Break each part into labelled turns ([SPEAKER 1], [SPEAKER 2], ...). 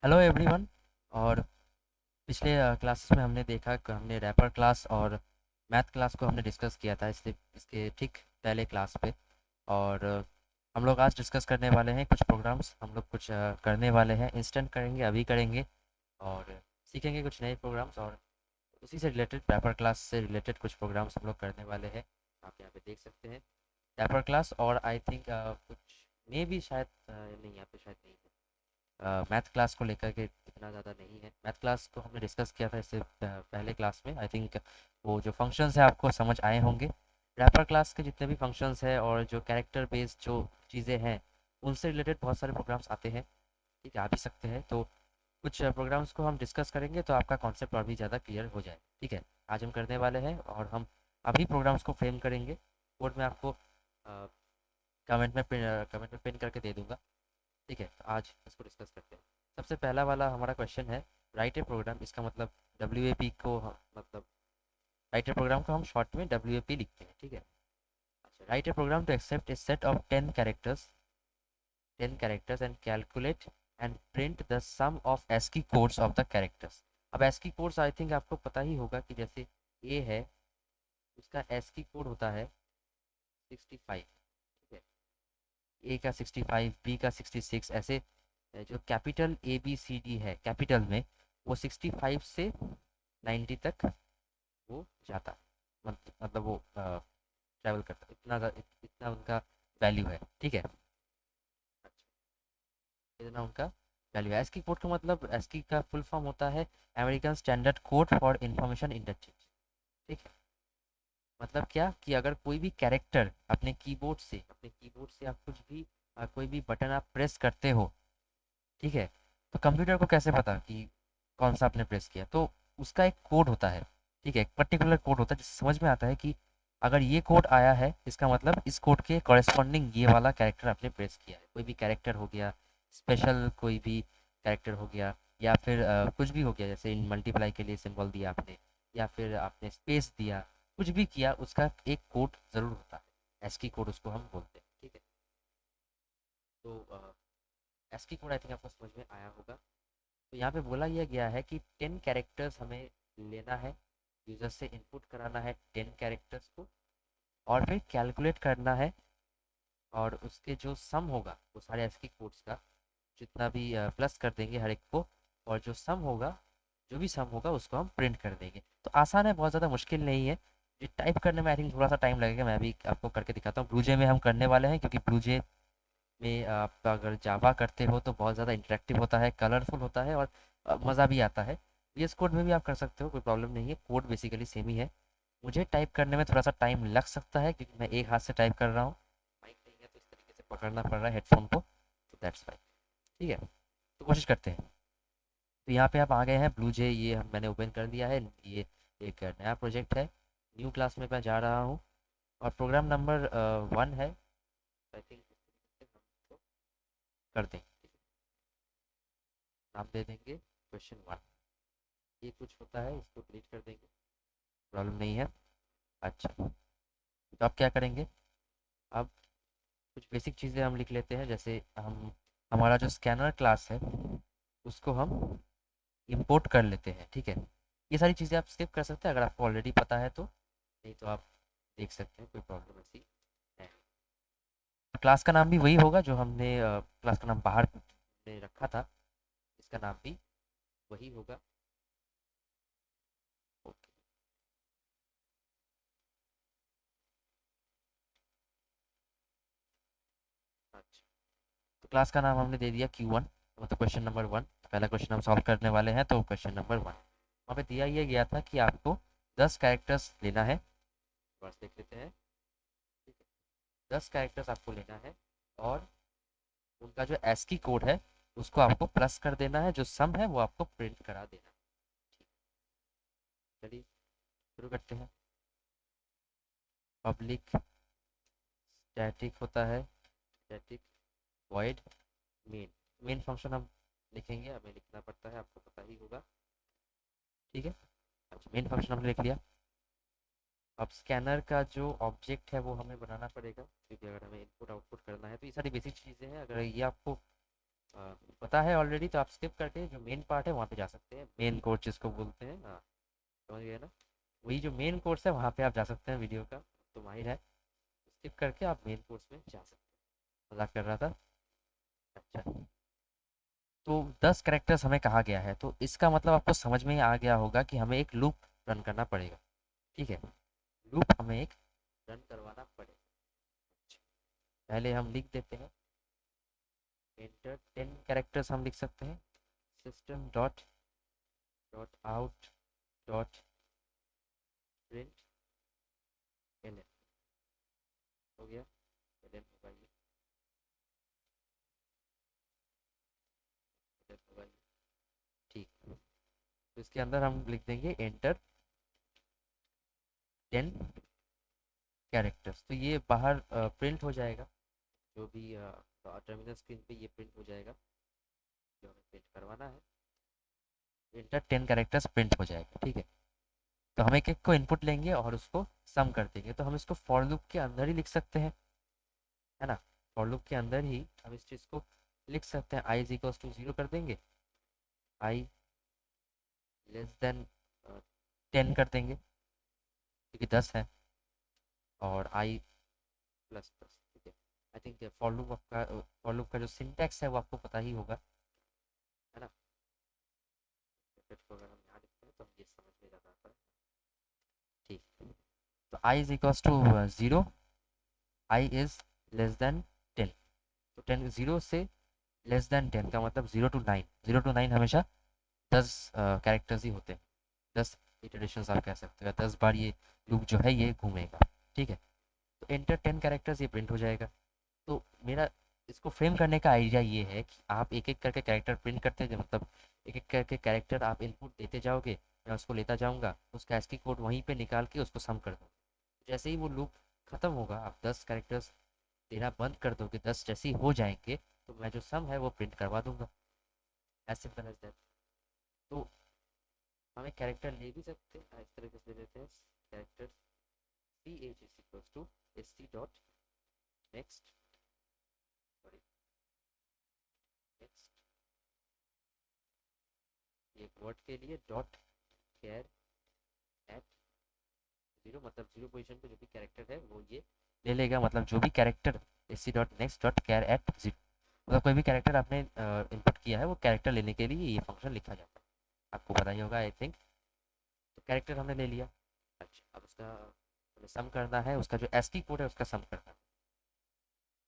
[SPEAKER 1] Hello everyone. और पिछले classes में हमने देखा कि हमने रैपर क्लास और मैथ क्लास को हमने डिस्कस किया था इसके ठीक पहले क्लास पे। और हम लोग आज डिस्कस करने वाले हैं कुछ प्रोग्राम्स। हम लोग कुछ करने वाले हैं, इंस्टेंट करेंगे, अभी करेंगे। और सीखेंगे कुछ नए प्रोग्राम्स, और उसी से रिलेटेड रैपर क्लास से रिलेटेड कुछ प्रोग्राम्स हम लोग करने वाले हैं। आप यहाँ पे देख सकते हैं रैपर क्लास। और आई थिंक कुछ मे भी शायद नहीं, यहाँ पे शायद नहीं है। मैथ क्लास को लेकर के इतना ज़्यादा नहीं है। मैथ क्लास को हमने डिस्कस किया था इससे पहले क्लास में। आई थिंक वो जो फंक्शंस है आपको समझ आए होंगे। रैपर क्लास के जितने भी फंक्शंस हैं और जो कैरेक्टर बेस्ड जो चीज़ें हैं, उनसे रिलेटेड बहुत सारे प्रोग्राम्स आते हैं। ठीक है, आ भी सकते हैं। तो कुछ प्रोग्राम्स को हम डिस्कस करेंगे तो आपका कॉन्सेप्ट और भी ज़्यादा क्लियर हो जाए। ठीक है, आज हम करने वाले हैं और हम अभी प्रोग्राम्स को फ्रेम करेंगे। कोड में आपको कमेंट में पिन करके दे दूंगा। ठीक है, तो आज इसको डिस्कस करते हैं। सबसे पहला वाला हमारा क्वेश्चन है, राइट ए प्रोग्राम। इसका मतलब डब्ल्यू ए पी को मतलब राइट ए प्रोग्राम को हम शॉर्ट में डब्ल्यू ए पी लिखते हैं। ठीक है। अच्छा, write a program to accept a set of 10 characters and calculate and print the sum of ASCII codes of the characters. अब एस्की कोड्स आई थिंक आपको पता ही होगा कि जैसे ए है, उसका एस्की कोड होता है 65। ठीक है, ए का 65, बी का 66, ऐसे जो capital A B C D है कैपिटल में, वो 65 से 90 तक वो जाता है। मतलब वो ट्रैवल करता है, इतना उनका वैल्यू है। ठीक है। अच्छा, इतना उनका वैल्यू है। एस्की कोड का मतलब, एस्की का फुल फॉर्म होता है American standard code for information interchange. ठीक है। मतलब क्या कि अगर कोई भी कैरेक्टर अपने कीबोर्ड से आप कुछ भी कोई भी बटन आप प्रेस करते हो, ठीक है, तो कंप्यूटर को कैसे पता कि कौन सा आपने प्रेस किया? तो उसका एक कोड होता है। ठीक है, एक पर्टिकुलर कोड होता है जिससे समझ में आता है कि अगर ये कोड आया है, इसका मतलब इस कोड के कॉरेस्पॉन्डिंग ये वाला कैरेक्टर आपने प्रेस किया है। कोई भी कैरेक्टर हो गया, स्पेशल कोई भी कैरेक्टर हो गया, या फिर कुछ भी हो गया, जैसे इन मल्टीप्लाई के लिए सिंबल दिया आपने, या फिर आपने स्पेस दिया, कुछ भी किया, उसका एक कोड ज़रूर होता है। एस्की कोड उसको हम बोलते हैं। ठीक है। तो एस्की कोड आई थिंक आपको समझ में आया होगा। तो यहाँ पे बोला यह गया है कि 10 कैरेक्टर्स हमें लेना है, यूज़र से इनपुट कराना है 10 कैरेक्टर्स को, और फिर कैलकुलेट करना है। और उसके जो सम होगा वो सारे एस्की कोड्स का जितना भी प्लस कर देंगे हर एक को, और जो भी सम होगा उसको हम प्रिंट कर देंगे। तो आसान है, बहुत ज़्यादा मुश्किल नहीं है। ये टाइप करने में आई थिंक थोड़ा सा टाइम लगेगा। मैं भी आपको करके दिखाता हूँ। ब्लूजे में हम करने वाले हैं, क्योंकि ब्लूजे में आप अगर जावा करते हो तो बहुत ज़्यादा इंटरेक्टिव होता है, कलरफुल होता है, और मज़ा भी आता है। वीएस कोड में भी आप कर सकते हो, कोई प्रॉब्लम नहीं है। कोड बेसिकली सेम ही है। मुझे टाइप करने में थोड़ा सा टाइम लग सकता है, क्योंकि मैं एक हाथ से टाइप कर रहा हूँ। माइक नहीं है तो इस तरीके से पकड़ना पड़ रहा है हेडफोन को, तो दैट्स फाइन। ठीक है, तो कोशिश करते हैं। तो यहाँ पे आप आ गए हैं ब्लू जे, ये मैंने ओपन कर दिया है। ये एक नया प्रोजेक्ट है, न्यू क्लास में मैं जा रहा हूँ, और प्रोग्राम नंबर 1 है। आई थिंक कर देंगे, नाम दे देंगे क्वेश्चन 1। ये कुछ होता है, इसको डिलीट कर देंगे, प्रॉब्लम नहीं है। अच्छा, तो अब क्या करेंगे? अब कुछ बेसिक चीज़ें हम लिख लेते हैं। जैसे हम हमारा जो स्कैनर क्लास है उसको हम इंपोर्ट कर लेते हैं। ठीक है, ये सारी चीज़ें आप स्किप कर सकते हैं अगर आपको ऑलरेडी पता है तो, नहीं तो आप देख सकते हैं, कोई प्रॉब्लम ऐसी है। क्लास का नाम भी वही होगा जो हमने क्लास का नाम बाहर में रखा था, इसका नाम भी वही होगा। ओके। अच्छा, तो क्लास का नाम हमने दे दिया Q1, मतलब क्वेश्चन नंबर 1। पहला क्वेश्चन हम सॉल्व करने वाले हैं, तो क्वेश्चन नंबर 1 वहाँ पे दिया ये गया था कि आपको 10 कैरेक्टर्स लेना है। बस देख लेते हैं। ठीक है, 10 कैरेक्टर्स आपको लेना है, और उनका जो एस्की कोड है उसको आपको प्लस कर देना है, जो सम है वो आपको प्रिंट करा देना है। ठीक, चलिए शुरू करते हैं। पब्लिक स्टैटिक होता है, static void main. Main function हम लिखेंगे, हमें लिखना पड़ता है, आपको पता ही होगा। ठीक है। अच्छा, मेन फंक्शन हमने लिख लिया। अब स्कैनर का जो ऑब्जेक्ट है वो हमें बनाना पड़ेगा, क्योंकि अगर हमें इनपुट आउटपुट करना है तो ये सारी बेसिक चीज़ें हैं। अगर ये आपको पता है ऑलरेडी तो आप स्किप करके जो मेन पार्ट है वहाँ पे जा सकते हैं, मेन कोर्स जिसको बोलते हैं। हाँ, समझ गए ना? वही जो मेन कोर्स है वहाँ पे आप जा सकते हैं, वीडियो का तो माहिर है। स्किप करके आप मेन कोर्स में जा सकते हैं। मजाक कर रहा था। अच्छा, तो 10 कैरेक्टर्स हमें कहा गया है, तो इसका मतलब आपको समझ में ही आ गया होगा कि हमें एक लूप रन करना पड़ेगा। ठीक है, लूप हमें एक रन करवाना पड़ेगा। पहले हम लिख देते हैं एंटर 10 कैरेक्टर्स, हम लिख सकते हैं system dot dot out dot print L हो गया। एल होगा ये, एल होगा ये। ठीक, तो इसके अंदर हम लिख देंगे एंटर 10 कैरेक्टर्स, तो ये बाहर प्रिंट हो जाएगा। जो भी टर्मिनल स्क्रीन पे ये प्रिंट हो जाएगा जो हमें प्रिंट करवाना है। एंटर 10 कैरेक्टर्स प्रिंट हो जाएगा। ठीक है, तो हम एक एक को इनपुट लेंगे और उसको सम कर देंगे, तो हम इसको फॉर लूप के अंदर ही लिख सकते हैं, है ना? फॉर लूप के अंदर ही हम इस चीज़ को लिख सकते हैं। आई इज इक्वल्स टू 0 कर देंगे, आई लेस देन 10 कर देंगे क्योंकि 10 है, और आई प्लस प्लस। ठीक है, आई थिंक फॉर लूप का जो सिंटैक्स है वो आपको पता ही होगा, है ना? को अगर हम यहाँ लिखते हैं तो हम ये समझ में ज़्यादा आता है। ठीक, तो I is equals to 0, I is less than 10। तो 10, 0 से लेस देन 10 का मतलब 0 to 9, 0 to 9 हमेशा 10 कैरेक्टर्स ही होते हैं। 10 इटरेशंस आप कह सकते हो, 10 बार ये लूप जो है ये घूमेगा। ठीक है, तो एंटर 10 कैरेक्टर्स ये प्रिंट हो जाएगा। तो मेरा इसको फ्रेम करने का आइडिया ये है कि आप एक एक करके कैरेक्टर प्रिंट करते जाए, मतलब एक एक करके कैरेक्टर आप इनपुट देते जाओगे, मैं उसको लेता जाऊंगा, उसका एस्की कोड वहीं पे निकाल के उसको सम कर दूँ। जैसे ही वो लूप खत्म होगा, आप 10 कैरेक्टर्स देना बंद कर दोगे, 10 जैसे ही हो जाएंगे तो मैं जो सम है वो प्रिंट करवा दूंगा। As simple as that. तो हम एक कैरेक्टर ले भी सकते हैं, इस तरीके से ले लेते हैं character c h is equals to s C dot next, sorry next, एक वर्ड के लिए डॉट कैर एट 0, मतलब 0 पोजीशन पे जो भी कैरेक्टर है वो ये ले लेगा, मतलब जो भी character s C dot next dot char at 0, मतलब कोई भी कैरेक्टर आपने इनपुट किया है वो कैरेक्टर लेने के लिए ये फंक्शन लिखा जाता है, आपको पता ही होगा आई थिंक। तो कैरेक्टर हमने ले लिया। अच्छा, अब उसका हमें सम करना है, उसका जो एसकी कोड है उसका सम करना है।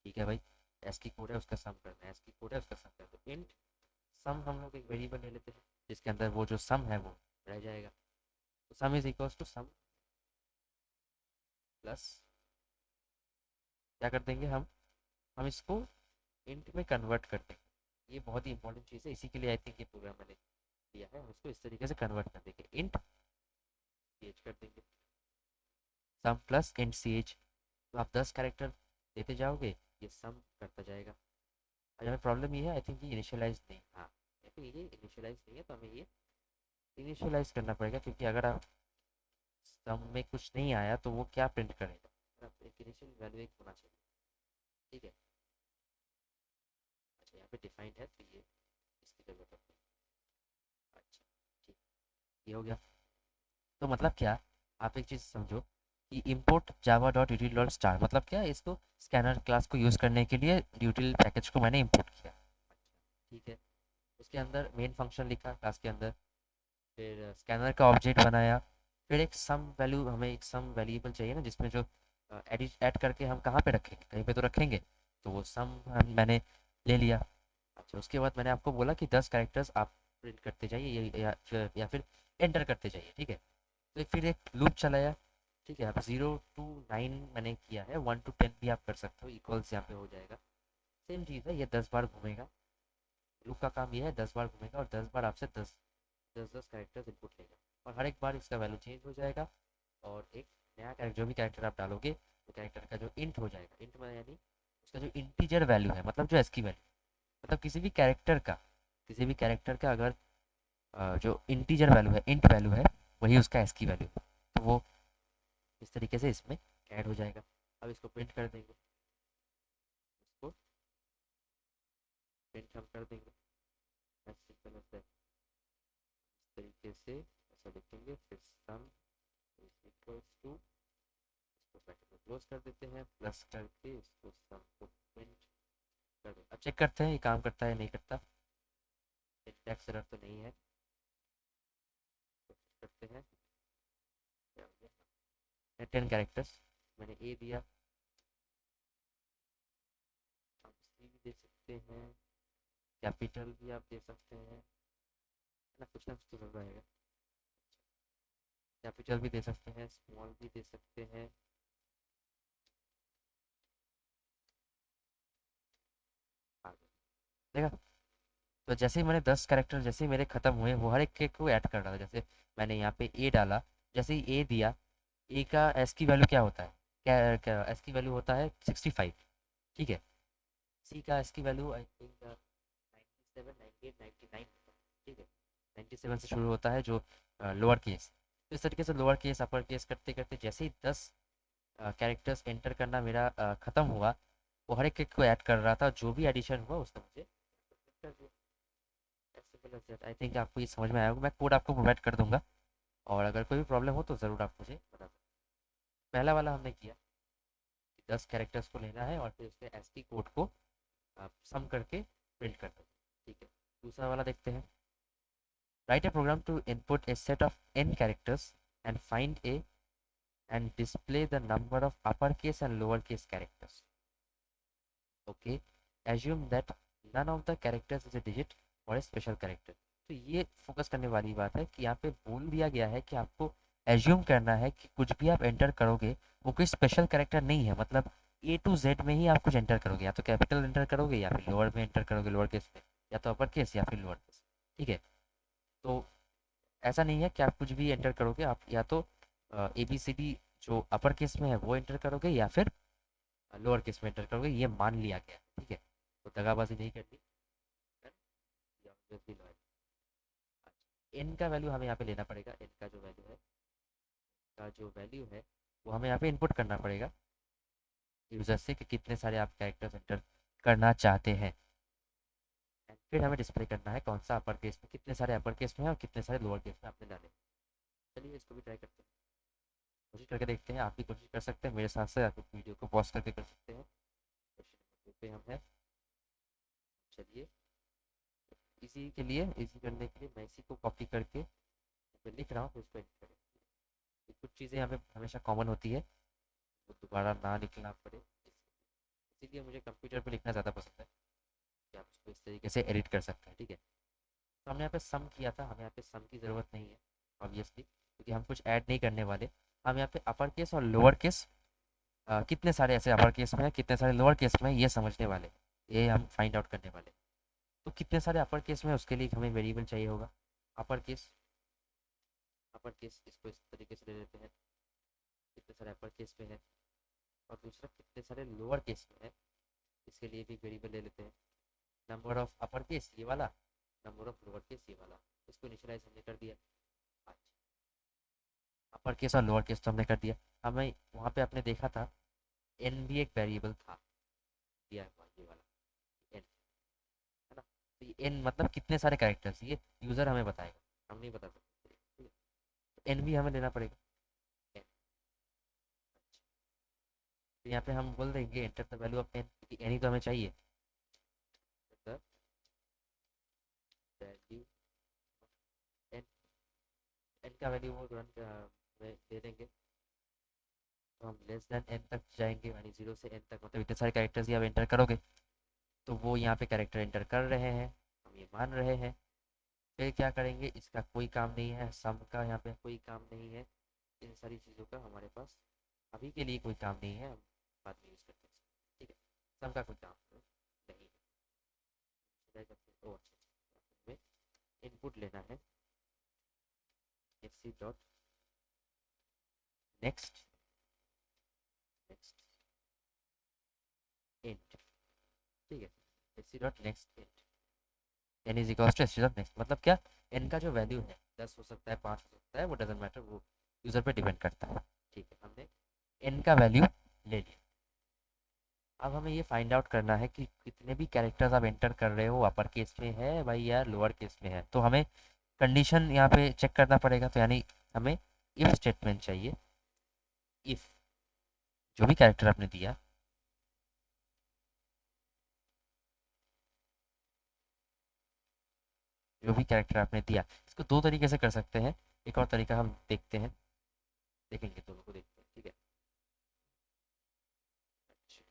[SPEAKER 1] ठीक है भाई, एसकी कोड है उसका सम करना है, एसकी कोड है उसका सम करना है, तो इंट सम हम लोग एक वेरिएबल ले लेते हैं जिसके अंदर वो जो सम है वो रह जाएगा। तो sum is equals to sum plus, क्या कर देंगे हम इसको इंट में कन्वर्ट कर देंगे। ये बहुत ही इंपॉर्टेंट चीज़ है, इसी के लिए आई थिंक ये प्रोग्राम मैंने दिया है। हम इसको इस तरीके से कन्वर्ट कर देंगे, इंट सी एच कर देंगे, सम प्लस इंट सी एच। तो आप 10 कैरेक्टर देते जाओगे, ये सम करता जाएगा। और हमें प्रॉब्लम ये है, आई थिंक ये इनिशियलाइज नहीं, हाँ आई थिंक ये इनिशियलाइज नहीं है, तो हमें ये इनिशियलाइज करना पड़ेगा, क्योंकि अगर आप सम में कुछ नहीं आया तो वो क्या प्रिंट करेगा? एक इनिशियल वैल्यू एक होना चाहिए। ठीक है, अच्छा यहाँ पे डिफाइंड है तो ये इसकी जरूरत है। अच्छा, ठीक, ये हो गया। तो मतलब क्या, आप एक चीज़ समझो कि import java dot यूटिल dot star मतलब क्या है, इसको स्कैनर क्लास को यूज़ करने के लिए यूटिल पैकेज को मैंने इंपोर्ट किया। ठीक है, उसके अंदर मेन फंक्शन लिखा क्लास के अंदर, फिर स्कैनर का ऑब्जेक्ट बनाया, फिर एक सम वैल्यू, हमें एक सम वेरिएबल चाहिए ना जिसमें जो एडिट ऐड करके हम कहाँ पे रखेंगे, कहीं पे तो रखेंगे, तो वो सम मैंने ले लिया। अच्छा, उसके बाद मैंने आपको बोला कि 10 कैरेक्टर्स आप प्रिंट करते जाइए या फिर एंटर करते जाइए। ठीक है, तो फिर एक लूप चलाया। ठीक है, अब 0 to 9 मैंने किया है, 1 to 10 भी आप कर सकते हो, इक्वल्स यहाँ पे हो जाएगा। सेम चीज़ है, ये 10 बार घूमेगा। लूप का काम ये है, 10 बार घूमेगा और 10 बार आपसे 10 कैरेक्टर्स इनपुट लेगा, और हर एक बार इसका वैल्यू चेंज हो जाएगा, और एक नया कैरेक्टर, जो भी कैरेक्टर आप डालोगे वो कैरेक्टर का जो इंट हो जाएगा, इंट में यानी उसका जो इंटीजर वैल्यू है, मतलब जो एस्की वैल्यू, मतलब किसी भी कैरेक्टर का अगर जो इंटीजर वैल्यू है, इंट वैल्यू है, वही उसका एस्की वैल्यू है, तो वो इस तरीके से इसमें ऐड हो जाएगा। अब इसको प्रिंट कर देंगे, इसको प्रिंट हम कर देंगे as simple as that। इस तरीके से ऐसा लिखेंगे, फिर सम इज इक्वल्स टू, इसको ब्रैकेट में क्लोज कर देते हैं, प्लस करके इसको सम को प्रिंट कर दें। अब चेक करते हैं ये काम करता है नहीं करता, सिंटैक्स एरर तो नहीं है, कोशिश करते हैं। 10 कैरेक्टर्स मैंने ए दिया, आप सी भी दे सकते हैं, कैपिटल भी आप दे सकते हैं, है ना कुछ तो जरूर आएगा। कैपिटल भी दे सकते हैं, स्मॉल भी दे सकते हैं। आगे देखा, तो जैसे ही मैंने 10 कैरेक्टर जैसे ही मेरे खत्म हुए, वो हर एक को ऐड कर रहा था। जैसे मैंने यहाँ पे ए डाला, जैसे ही ए दिया, ए का एस की वैल्यू क्या होता है, क्या एस की वैल्यू होता है 65, ठीक है। सी का एस की वैल्यू आई थिंक 97, 98, 99, ठीक है। 97 से शुरू होता है जो लोअर केस। तो इस तरीके से लोअर केस अपर केस करते करते जैसे ही 10 कैरेक्टर्स एंटर करना मेरा ख़त्म हुआ, वो हर एक को ऐड कर रहा था, जो भी एडिशन हुआ उसने मुझे कर दिया। आई थिंक आपको ये समझ में आया होगा, मैं कोड आपको प्रोवाइड कर दूंगा, और अगर कोई भी प्रॉब्लम हो तो ज़रूर आप मुझे बता सकते। पहला वाला हमने किया कि 10 कैरेक्टर्स को लेना है और फिर उसके एसटी कोड को आप सम करके प्रिंट कर दो, ठीक है। दूसरा वाला देखते हैं। Write a program to input a set of n characters and find a and display the number of uppercase and lowercase characters. Okay, assume that none of the characters is a digit or a special character। तो ये focus करने वाली बात है कि यहाँ पे बोल दिया गया है कि आपको एज्यूम करना है कि कुछ भी आप एंटर करोगे वो कोई स्पेशल कैरेक्टर नहीं है। मतलब ए टू जेड में ही आप कुछ एंटर करोगे, या तो कैपिटल एंटर करोगे या फिर लोअर में एंटर करोगे, लोअर केस में, या तो अपर केस या फिर लोअर केस, ठीक है। तो ऐसा नहीं है कि आप कुछ भी एंटर करोगे, आप या तो ए बी सी डी जो अपर केस में है वो एंटर करोगे या फिर लोअर केस में एंटर करोगे, ये मान लिया गया, ठीक है। तो दगाबाजी नहीं करनी है, ये obviously लो है। अच्छा, एन का वैल्यू हमें यहाँ पे लेना पड़ेगा। एन का जो वैल्यू है, का जो वैल्यू है वो हमें यहाँ पे इनपुट करना पड़ेगा यूजर से कि कितने सारे आप कैरेक्टर्स एंटर करना चाहते हैं। And फिर हमें डिस्प्ले करना है कौन सा अपर केस में, कितने सारे अपर केस में है और कितने सारे लोअर केस में आपने डाले। चलिए इसको भी ट्राई करते हैं, कोशिश करके देखते हैं। आप भी कोशिश कर सकते हैं मेरे साथ से, आप वीडियो को पॉज करके कर सकते हैं। क्वेश्चन नंबर 2 पे हम हैं। चलिए, इसी के लिए, इसी करने के लिए मैं इसी को कॉपी करके मैं लिख रहा हूँ, फिर उसको एडिट करें। कुछ चीज़ें यहाँ पे हमेशा कॉमन होती है, वो दोबारा ना लिखना पड़े, इसीलिए मुझे कंप्यूटर पे लिखना ज़्यादा पसंद है कि आप उसको इस तरीके से एडिट कर सकते हैं, ठीक है। तो हमने यहाँ पे सम किया था, हमें यहाँ पे सम की ज़रूरत नहीं है ऑब्वियसली, क्योंकि हम कुछ ऐड नहीं करने वाले। हम यहाँ पे अपर केस और लोअर केस कितने सारे ऐसे अपर केस में है, कितने सारे लोअर केस में है, ये समझने वाले, ये हम फाइंड आउट करने वाले। तो कितने सारे अपर केस में, उसके लिए हमें वेरिएबल चाहिए होगा अपर केस। अपर केस इसको इस तरीके से ले लेते हैं, कितने सारे अपर केस में है, और दूसरा कितने सारे लोअर केस में है, इसके लिए भी वेरिएबल ले लेते हैं। नंबर ऑफ अपर केस ये वाला, नंबर ऑफ लोअर केस ये वाला, इसको इनिशियलाइज हमने कर दिया। अच्छा, अपर केस और लोअर केस तो हमने कर दिया। हमें वहाँ पे आपने देखा था एन भी एक वेरिएबल था दिया हुआ, ये वाला एन, है ना। तो ये एन मतलब कितने सारे कैरेक्टर्स, ये यूज़र हमें बताएगा, हम नहीं बता सकते, ठीक है। तो एन भी हमें लेना पड़ेगा, एन। तो यहाँ पे हम बोल देंगे enter the value of n, क्योंकि एन ही तो हमें चाहिए। द वैल्यू एन, एन का वैल्यू वो तुरंत दे देंगे। तो हम लेस देन एन तक जाएंगे, यानी 0 से एन तक, मतलब इतने सारे कैरेक्टर्स ही आप एंटर करोगे। तो वो यहाँ पे कैरेक्टर एंटर कर रहे हैं, हम ये मान रहे हैं। फिर क्या करेंगे, इसका कोई काम नहीं है, सम का यहाँ पे कोई काम नहीं है, इन सारी चीज़ों का हमारे पास अभी के लिए कोई काम नहीं है, हम बाद में यूज़ करते हैं इसको, ठीक है। सम का कोई काम नहीं है। क्या करते हैं, ओ अच्छा, हमें इनपुट लेना है f c dot next, next int, ठीक है। F c dot next int, n is equals to f c dot next, मतलब क्या, एन का जो वैल्यू है 10 हो सकता है, 5 हो सकता है, वो डजेंट मैटर, वो यूज़र पे डिपेंड करता है, ठीक है। हमने एन का वैल्यू ले लिया। अब हमें ये फाइंड आउट करना है कि कितने भी कैरेक्टर्स आप एंटर कर रहे हो अपर केस में है भाई या लोअर केस में है, तो हमें कंडीशन यहाँ पे चेक करना पड़ेगा। तो यानी हमें इफ स्टेटमेंट चाहिए। इफ जो भी कैरेक्टर आपने दिया, जो भी कैरेक्टर आपने दिया, इसको दो तरीके से कर सकते हैं। एक और तरीका हम देखते हैं, देखेंगे, दोनों को देखते हैं, ठीक है। अच्छा,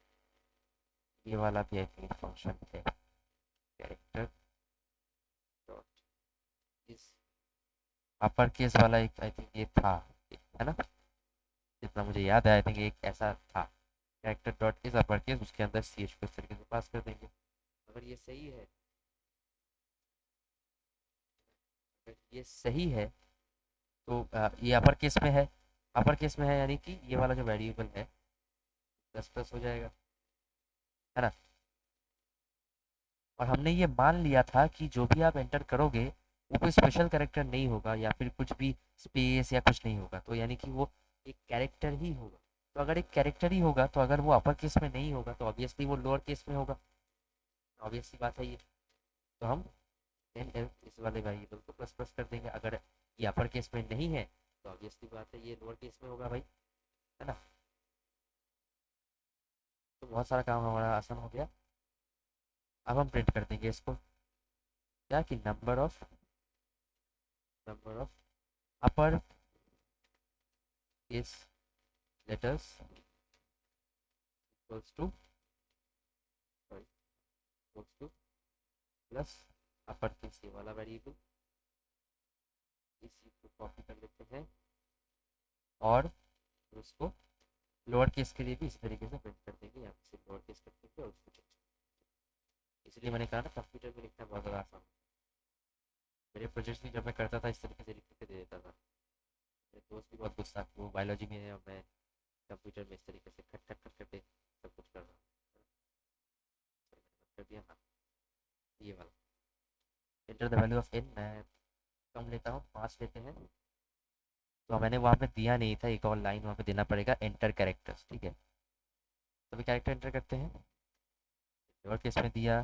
[SPEAKER 1] ये वाला भी आई थिंक फंक्शन है, कैरेक्टर डॉट इस अपर केस वाला एक आई थिंक ये था, है ना? जितना मुझे याद है आई थिंक एक ऐसा था, character dot is upper case, उसके अंदर सी एच को इस तरीके से पास कर देंगे। अगर ये सही है, अगर ये सही है तो ये अपर केस में है। अपर केस में है यानी कि ये वाला जो वेरिएबल है प्लस प्लस हो जाएगा, है ना? और हमने ये मान लिया था कि जो भी आप एंटर करोगे वो कोई स्पेशल कैरेक्टर नहीं होगा या फिर कुछ भी स्पेस या कुछ नहीं होगा, तो यानी कि वो एक कैरेक्टर ही होगा। तो अगर एक कैरेक्टर ही होगा तो अगर वो अपर केस में नहीं होगा तो ऑब्वियसली वो लोअर केस में होगा। ऑब्वियस सी बात है ये। तो हम एन एल इस वाले वेरिएबल को प्लस प्लस कर देंगे। अगर ये अपर केस में नहीं है तो ऑब्वियसली बात है ये लोअर केस में होगा भाई, है ना? तो बहुत सारा काम हमारा आसान हो गया। अब हम प्रिंट कर देंगे इसको, क्या कि number of upper case letters equals to, sorry, equals to plus upper case ये वाला वेरिएबल। इसी को कॉपी कर लेते हैं और उसको लोअर केस के लिए भी इसी तरीके से प्रिंट कर देंगे। यहाँ पे सिर्फ लोअर केस कर देंगे और उसको इसलिए मैंने कहा ना कंप्यूटर में लिखना बहुत ज़्यादा आसान। मेरे प्रोजेक्ट्स भी जब मैं करता था इस तरीके से लिख के दे देता था। मेरे दोस्त भी बहुत गुस्सा, वो बायोलॉजी में है और मैं कंप्यूटर में इस तरीके से खट खट खट करके सब कुछ कर रहा हूँ। कर दिया, हाँ। ये वाला enter the value of n, मैं कम लेता हूँ, 5 लेते हैं। तो मैंने वहाँ पे दिया नहीं था, एक और लाइन वहाँ पे देना पड़ेगा, एंटर कैरेक्टर्स, ठीक है। सभी कैरेक्टर एंटर करते हैं। लोअर केस में दिया,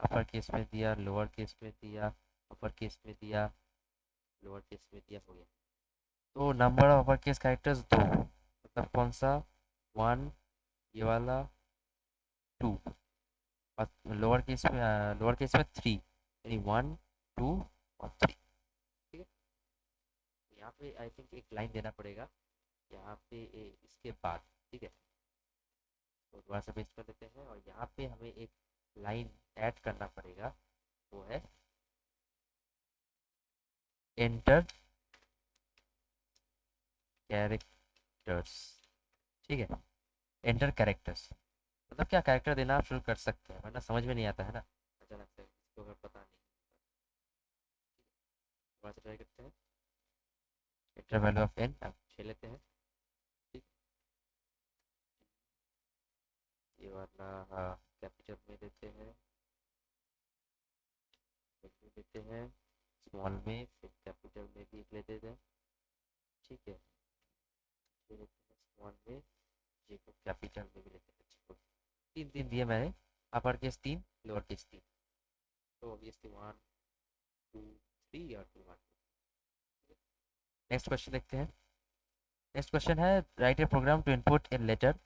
[SPEAKER 1] अपर केस में दिया, लोअर केस में दिया, अपर केस में दिया, लोअर केस में दिया, हो गया। तो number of upper case characters दो, मतलब कौन सा? वन, ये वाला, टू। और लोअर केस में थ्री, यानी वन, टू और थ्री, ठीक है। यहाँ पे आई थिंक एक लाइन देना पड़ेगा यहाँ पे इसके बाद, ठीक है। तो दोबारा से पेस्ट कर देते हैं और यहाँ पे हमें एक लाइन ऐड करना पड़ेगा, वो है एंटर कैरेक्टर्स, ठीक है। एंटर कैरेक्टर्स मतलब क्या, कैरेक्टर देना आप शुरू कर सकते हैं, वरना समझ में नहीं आता है ना अचानक से, इसको अगर पता नहीं। दोबारा से ट्राई करते हैं। एंटर वैल्यू ऑफ एन आप 6 लेते हैं, ठीक। ये वाला कैपिटल में देते हैं, वैल्यू देते हैं स्मॉल में, फिर कैपिटल में भी एक ले देते हैं, ठीक है। ये लेते हैं स्मॉल में, ये को कैपिटल में भी लेते हैं, ठीक है। तीन तीन दिए मैंने, अपर केस तीन, लोअर केस तीन। तो ऑब्वियसली वन, टू, थ्री और टू, वन। नेक्स्ट क्वेश्चन देखते हैं। नेक्स्ट क्वेश्चन है, write a program to input a letter,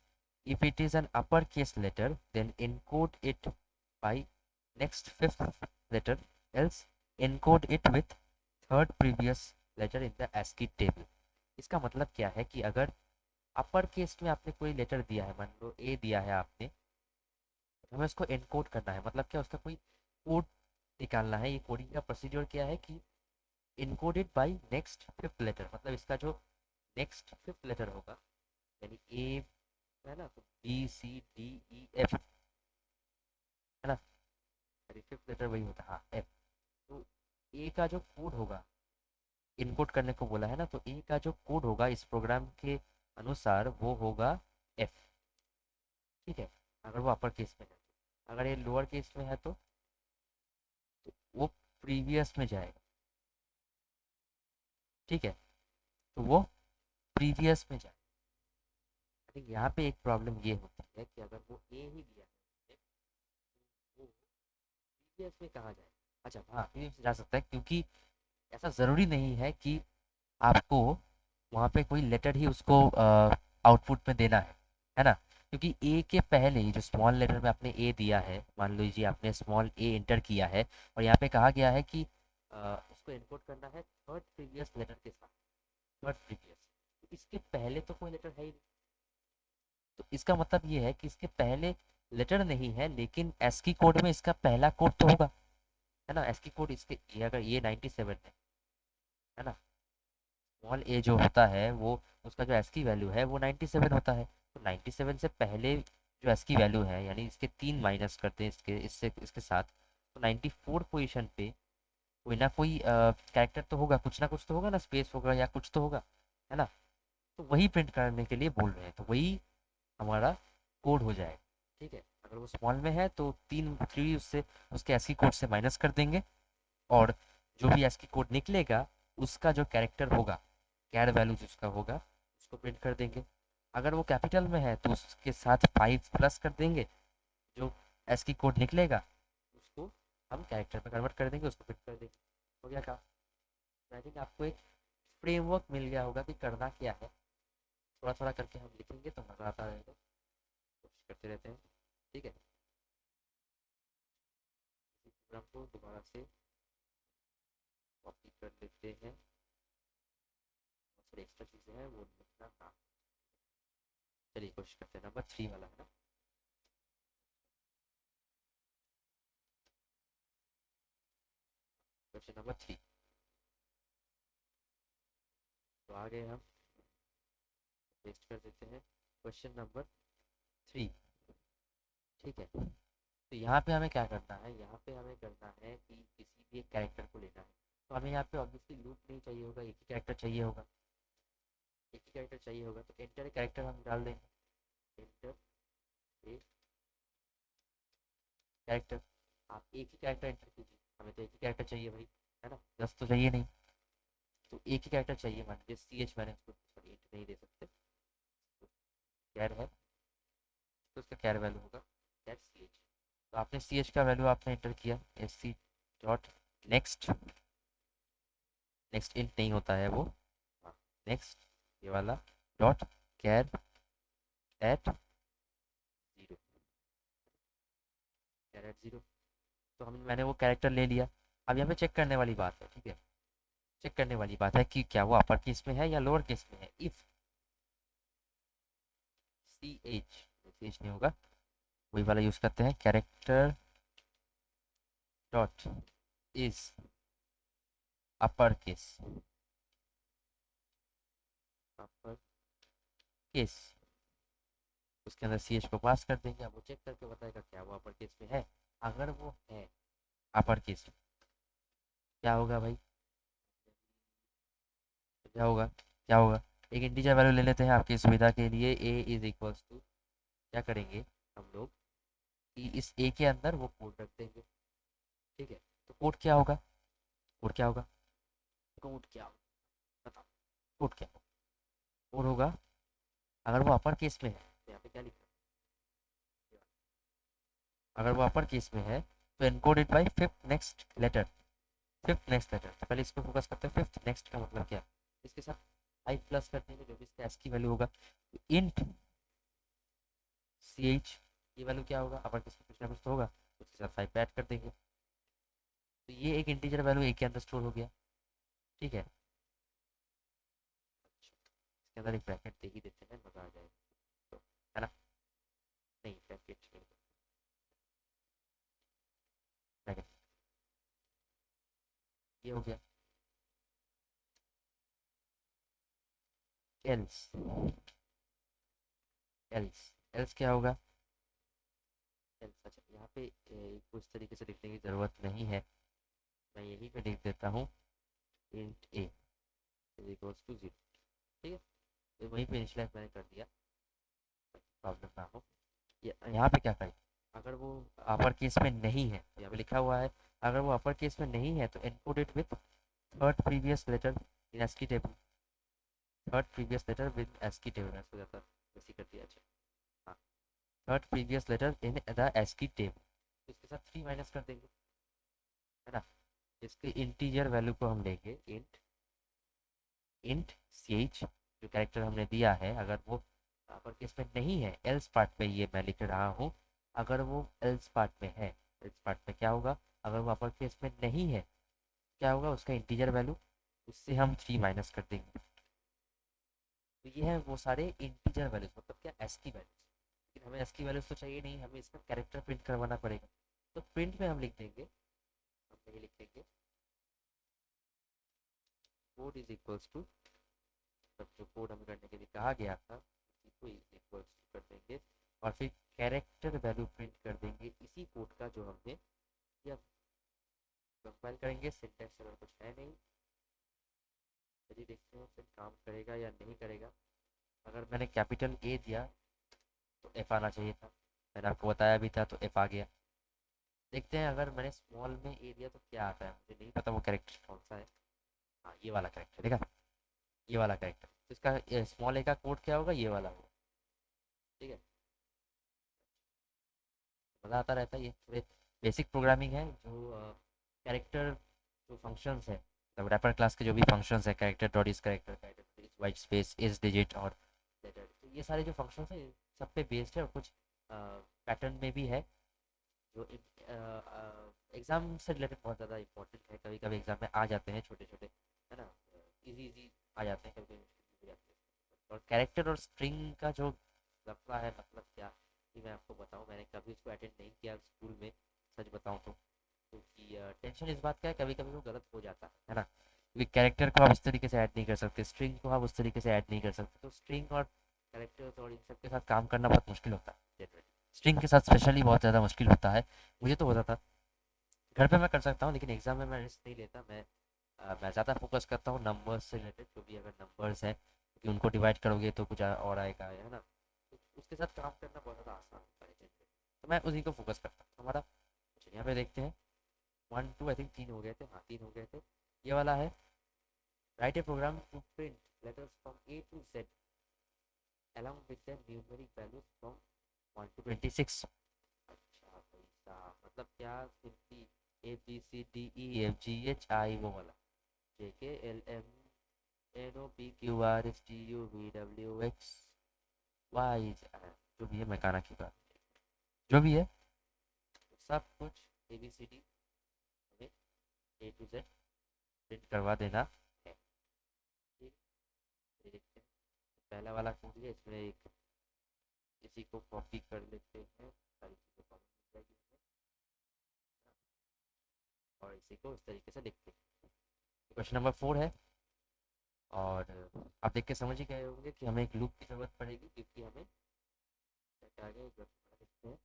[SPEAKER 1] if it is an uppercase letter then encode it by next fifth letter, else encode it with third previous letter in the ASCII table। इसका मतलब क्या है कि अगर upper case में आपने कोई letter दिया है, मान लो ए दिया है आपने, तो हमें उसको एनकोड करना है। मतलब क्या, उसका कोई कोड निकालना है। ये कोडिंग का प्रोसीड्योर क्या है कि encoded by next fifth letter, मतलब इसका जो नेक्स्ट फिफ्थ लेटर होगा, यानी ए है ना, तो B C D E F, है ना? अरे फिफ्थ लेटर वही होता है, हाँ, एफ। तो ए का जो कोड होगा, इनकोड करने को बोला है ना, तो ए का जो कोड होगा इस प्रोग्राम के अनुसार वो होगा एफ, ठीक है। अगर वो अपर केस में है, अगर ये लोअर केस में है तो वो प्रीवियस में जाएगा, ठीक है। तो वो प्रीवियस में जाएगा, लेकिन यहाँ पे एक प्रॉब्लम ये होती है कि अगर वो ए ही दिया है तो वो प्रीवियस में कहाँ जाए। अच्छा हाँ, प्रीवियस में जा सकता है क्योंकि ऐसा ज़रूरी नहीं है कि आपको वहाँ पे कोई लेटर ही उसको आउटपुट में देना है ना? क्योंकि ए के पहले ही जो स्मॉल लेटर में आपने ए दिया है, मान लीजिए आपने स्मॉल ए इंटर किया है और यहाँ पे कहा गया है कि उसको इनपुट करना है थर्ड प्रीवियस लेटर के साथ। थर्ड प्रीवियस, तो इसके पहले तो कोई लेटर है ही नहीं। तो इसका मतलब ये है कि इसके पहले लेटर नहीं है, लेकिन एस्की कोड में इसका पहला कोड तो होगा, है ना? एस्की कोड इसके ये अगर ये 97 है ना, स्मॉल ए जो होता है वो उसका जो एस्की वैल्यू है वो 97 होता है। तो 97 से पहले जो एस्की वैल्यू है, यानी इसके 3 माइनस करते हैं इसके इससे इसके साथ, तो 94 पोजीशन पे कोई ना कोई कैरेक्टर तो होगा, कुछ ना कुछ तो होगा ना, स्पेस होगा या कुछ तो होगा, है ना? तो वही प्रिंट करने के लिए बोल रहे हैं, तो वही हमारा कोड हो जाएगा। ठीक है, अगर वो स्मॉल में है तो 3 उससे उसके एस्की कोड से माइनस कर देंगे, और जो भी एस्की कोड निकलेगा उसका जो कैरेक्टर होगा, कैर वैल्यू जिसका होगा, उसको प्रिंट कर देंगे। अगर वो कैपिटल में है तो उसके साथ 5 प्लस कर देंगे, जो एस्की कोड निकलेगा उसको हम कैरेक्टर में कन्वर्ट कर देंगे, उसको प्रिंट कर देंगे। हो गया काम। आई थिंक आपको एक फ्रेमवर्क मिल गया होगा कि करना क्या है। थोड़ा थोड़ा करके हम लिखेंगे तो मज़ा आता रहेगा, कोशिश करते रहते हैं। ठीक है, इसी प्रोग्राम को दोबारा से कॉपी कर लेते हैं। बहुत सारी एक्स्ट्रा चीज़ें हैं वो लिखना ना। चलिए कोशिश करते हैं, नंबर 3 वाला है ना। क्वेश्चन नंबर 3, तो आ गए हम, पेस्ट कर देते हैं क्वेश्चन नंबर 3। ठीक है, तो यहाँ पे हमें क्या करना है, यहाँ पे हमें करना है कि किसी भी एक कैरेक्टर को लेना है। तो हमें यहाँ पे ऑब्वियसली लूप नहीं चाहिए होगा, एक ही कैरेक्टर चाहिए होगा। एक ही कैरेक्टर चाहिए होगा तो एंटर कैरेक्टर हम डाल देंगे। एंटर ए कैरेक्टर, आप एक ही कैरेक्टर एंटर कीजिए, हमें तो एक ही कैरेक्टर चाहिए भाई, है ना? 10 तो चाहिए नहीं, तो एक ही कैरेक्टर चाहिए। मान लीजिए सी एच, मैंने उसको सॉरी इंट नहीं दे सकते, तो कैर है तो उसका कैर वैल्यू होगा कैर सी एच। तो आपने सी एच का वैल्यू आपने एंटर किया, एस सी डॉट नेक्स्ट, नेक्स्ट इंट नहीं होता है वो, नेक्स्ट ये वाला dot char at zero, char at zero. तो हम मैंने वो कैरेक्टर ले लिया। अब यहाँ पे चेक करने वाली बात है, ठीक है, चेक करने वाली बात है कि क्या वो अपर केस में है या लोअर केस में है। If C H, C H नहीं होगा, वही वाला यूज करते हैं, character dot is upper case, upper case, उसके अंदर सी एच को पास कर देंगे। अब वो चेक करके बताएगा क्या वो अपर केस में है। अगर वो है अपर केस में, क्या होगा भाई, क्या होगा, क्या होगा, एक इंटीजर वैल्यू ले लेते हैं आपकी सुविधा के लिए। ए इज इक्वल्स टू, क्या करेंगे हम लोग कि इस ए के अंदर वो कोड रख देंगे। ठीक है, तो कोड क्या होगा, कोड क्या होगा, कोड क्या होगा, बताओ, कोड क्या होगा, कोड होगा, अगर वो अपर केस में है तो यहाँ पे क्या लिखा है, अगर वो अपर केस में है तो encoded by fifth next letter. Fifth next letter, तो पहले इसको फोकस करते हैं। फिफ्थ नेक्स्ट का मतलब क्या है, इसके साथ 5 प्लस कर देंगे, जो भी इसका एस की वैल्यू होगा। इंट सी एच, ये वैल्यू क्या होगा, अपर केस में कुछ ना कुछ तो होगा, उसके साथ 5 ऐड कर देंगे। तो ये एक इंटीजर वैल्यू ए के अंदर स्टोर हो गया। ठीक है, इसके अंदर एक ब्रैकेट दे ही देते हैं, मजा आ जाएगा, तो है ना? नहीं, ब्रैकेट नहीं, ब्रैकेट, ये हो गया। एल्स, एल्स, एल्स क्या होगा, एल्स, अच्छा यहाँ पे कुछ तरीके से लिखने की ज़रूरत नहीं है, मैं यहीं पे लिख देता हूँ int A is equals to 0। ठीक है, तो वहीं पे इनिशियलाइज मैंने कर दिया, प्रॉब्लम ना हो। ये यहाँ पे क्या करें, अगर वो अपर केस में नहीं है, यहाँ पे लिखा हुआ है अगर वो अपर केस में नहीं है तो encode it with third previous letter in ASCII table, third previous letter with ASCII table हो जाता है। कर दिया। अच्छा, हाँ, third previous letter in the ASCII table, इसके साथ 3 माइनस कर देंगे, है ना। इसके इंटीजर वैल्यू को हम लेंगे इंट इंट ch, जो कैरेक्टर हमने दिया है, अगर वो अपर केस में नहीं है, एल्स पार्ट में ये मैं लिख रहा हूँ, अगर वो एल्स पार्ट में है, एल्स पार्ट में क्या होगा, अगर वो अपर केस में नहीं है, क्या होगा, उसका इंटीजर वैल्यू, उससे हम 3 माइनस कर देंगे। तो ये है वो सारे इंटीजर वैल्यूज, मतलब क्या, एस्की वैल्यूज। लेकिन हमें एस्की वैल्यूज तो चाहिए नहीं, हमें इसका कैरेक्टर प्रिंट करवाना पड़ेगा। तो प्रिंट में हम लिख देंगे, हम ये लिख देंगे, कोड इज इक्वल्स टू, तब जो कोड हमें करने के लिए कहा गया था उसी को इज इक्वल्स टू कर देंगे, और फिर कैरेक्टर वैल्यू प्रिंट कर देंगे इसी कोड का जो हमने किया। कंपाइल करेंगे, सिंटैक्स एरर कुछ है नहीं, चलिए देखते हैं फिर काम करेगा या नहीं करेगा। अगर मैंने कैपिटल ए दिया तो एफ आना चाहिए था, मैंने आपको बताया भी था, तो एफ आ गया। देखते हैं अगर मैंने स्मॉल में ए दिया तो क्या आता है, मुझे नहीं पता वो कैरेक्टर कौन सा है। हाँ, ये वाला कैरेक्टर देखा, ये वाला कैरेक्टर, तो इसका स्मॉल ए का कोड क्या होगा, ये वाला होगा। ठीक है, मज़ा आता रहता है, ये थोड़े बेसिक प्रोग्रामिंग है, जो कैरेक्टर, जो फंक्शंस है, मतलब रैपर क्लास के जो भी फंक्शंस है, character dot is character, character is white space is digit और लेटर, तो ये सारे जो फंक्शंस है सब पे बेस्ड है, और कुछ पैटर्न में भी है, जो एग्ज़ाम से रिलेटेड बहुत ज़्यादा इंपॉर्टेंट है, कभी कभी एग्ज़ाम में आ जाते हैं छोटे छोटे, है ना, इजी इजी आ जाते हैं, कभी कभी मुश्किल भी आते हैं। और कैरेक्टर और स्ट्रिंग का जो लफड़ा है, मतलब क्या कि मैं आपको बताऊं, मैंने कभी उसको अटेंड नहीं किया स्कूल में, सच बताऊं तो, क्योंकि टेंशन इस बात का है, कभी कभी वो गलत हो जाता है ना, क्योंकि कैरेक्टर को आप उस तरीके से ऐड नहीं कर सकते, स्ट्रिंग को आप उस तरीके से ऐड नहीं कर सकते, तो स्ट्रिंग और कैरेक्टर्स और इन सब के साथ काम करना बहुत मुश्किल होता है जनरली, स्ट्रिंग के साथ स्पेशली बहुत ज़्यादा मुश्किल होता है। मुझे तो होता था, घर पे मैं कर सकता हूँ, लेकिन एग्जाम में मैं रिस्क नहीं लेता, मैं ज़्यादा फोकस करता हूँ नंबर्स से रिलेटेड, जो भी अगर नंबर्स हैं, क्योंकि उनको डिवाइड करोगे तो कुछ और आएगा, है ना, तो उसके साथ काम करना बहुत ज़्यादा आसान होता है जनरली, तो मैं उसी को फोकस करता हूँ। हमारा चलिए यहाँ पे देखते हैं, 1 2 आई थिंक 3 हो गए थे, हाँ 3 हो गए थे। ये वाला है, write a program to print letters from A to Z along with the numeric values from 1 to 26। अच्छा भाई साहब, मतलब क्या, सिंपली ABCDEFGHI वो वाला, JKLMNOPQRSTUVWXY, जो भी है, मकाना की बात, जो भी है, तो सब कुछ ABCD हमें A to Z प्रिंट करवा देना है। ठीक, ये देखते हैं, पहला वाला कोड है, इसमें एक, इसी को कॉपी कर लेते हैं, सारी चीज़ें कॉपी मिल जाएगी हमें, और इसी को इस तरीके से लिखते हैं। क्वेश्चन नंबर 4 है, और आप देख के समझ ही गए होंगे कि हमें एक लूप की ज़रूरत पड़ेगी, क्योंकि हमें क्या क्या आगे लिखते हैं,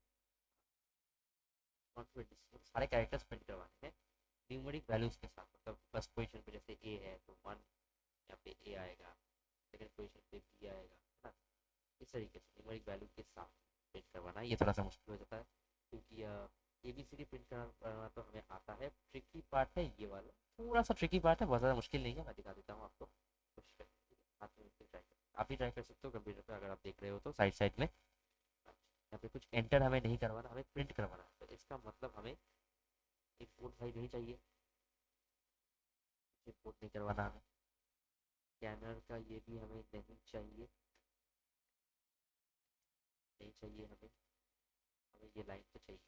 [SPEAKER 1] सारे कैरेक्टर्स प्रिंट करवाने हैं न्यूमेरिक वैल्यूज के साथ, मतलब फर्स्ट पोजीशन पे जैसे ए है तो 1, यहाँ पे ए आएगा, सेकंड पोजीशन पे बी आएगा, है ना, इस तरीके से न्यूमेरिक वैल्यू के साथ प्रिंट करवाना है। ये थोड़ा सा मुश्किल हो जाता है, क्योंकि A B C D print करना तो हमें आता है, ट्रिकी पार्ट है ये वाला, थोड़ा सा ट्रिकी पार्ट है, बहुत ज़्यादा मुश्किल नहीं है, मैं दिखा देता हूँ आपको, कोशिश करके हाथ में ट्राई कर, आप भी ट्राई कर सकते हो कंप्यूटर पर, अगर आप देख रहे हो तो साइड साइड में। यहाँ पे कुछ एंटर हमें नहीं करवाना, हमें प्रिंट करवाना है, तो इसका मतलब हमें एक कोड फाइल नहीं चाहिए, इम्पोर्ट नहीं करवाना हमें, स्कैनर का ये भी हमें नहीं चाहिए, नहीं चाहिए हमें, हमें ये लाइन तो चाहिए,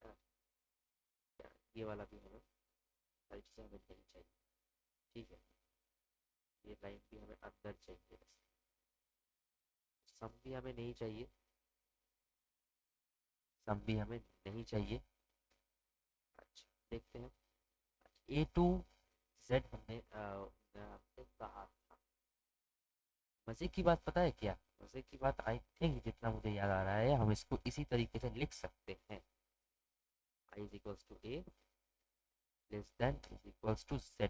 [SPEAKER 1] हाँ, ये वाला भी हमें, सारी चीज़ें हमें नहीं चाहिए। ठीक है, ये लाइन भी हमें अंदर चाहिए बस, सम भी हमें नहीं चाहिए, सम भी हमें नहीं चाहिए। अच्छा, देखते हैं, A to Z हमने आपसे कहा था। मज़े की बात पता है क्या, मज़े की बात, आई थिंक जितना मुझे याद आ रहा है, हम इसको इसी तरीके से लिख सकते हैं, I is equals to A less than is equals to Z,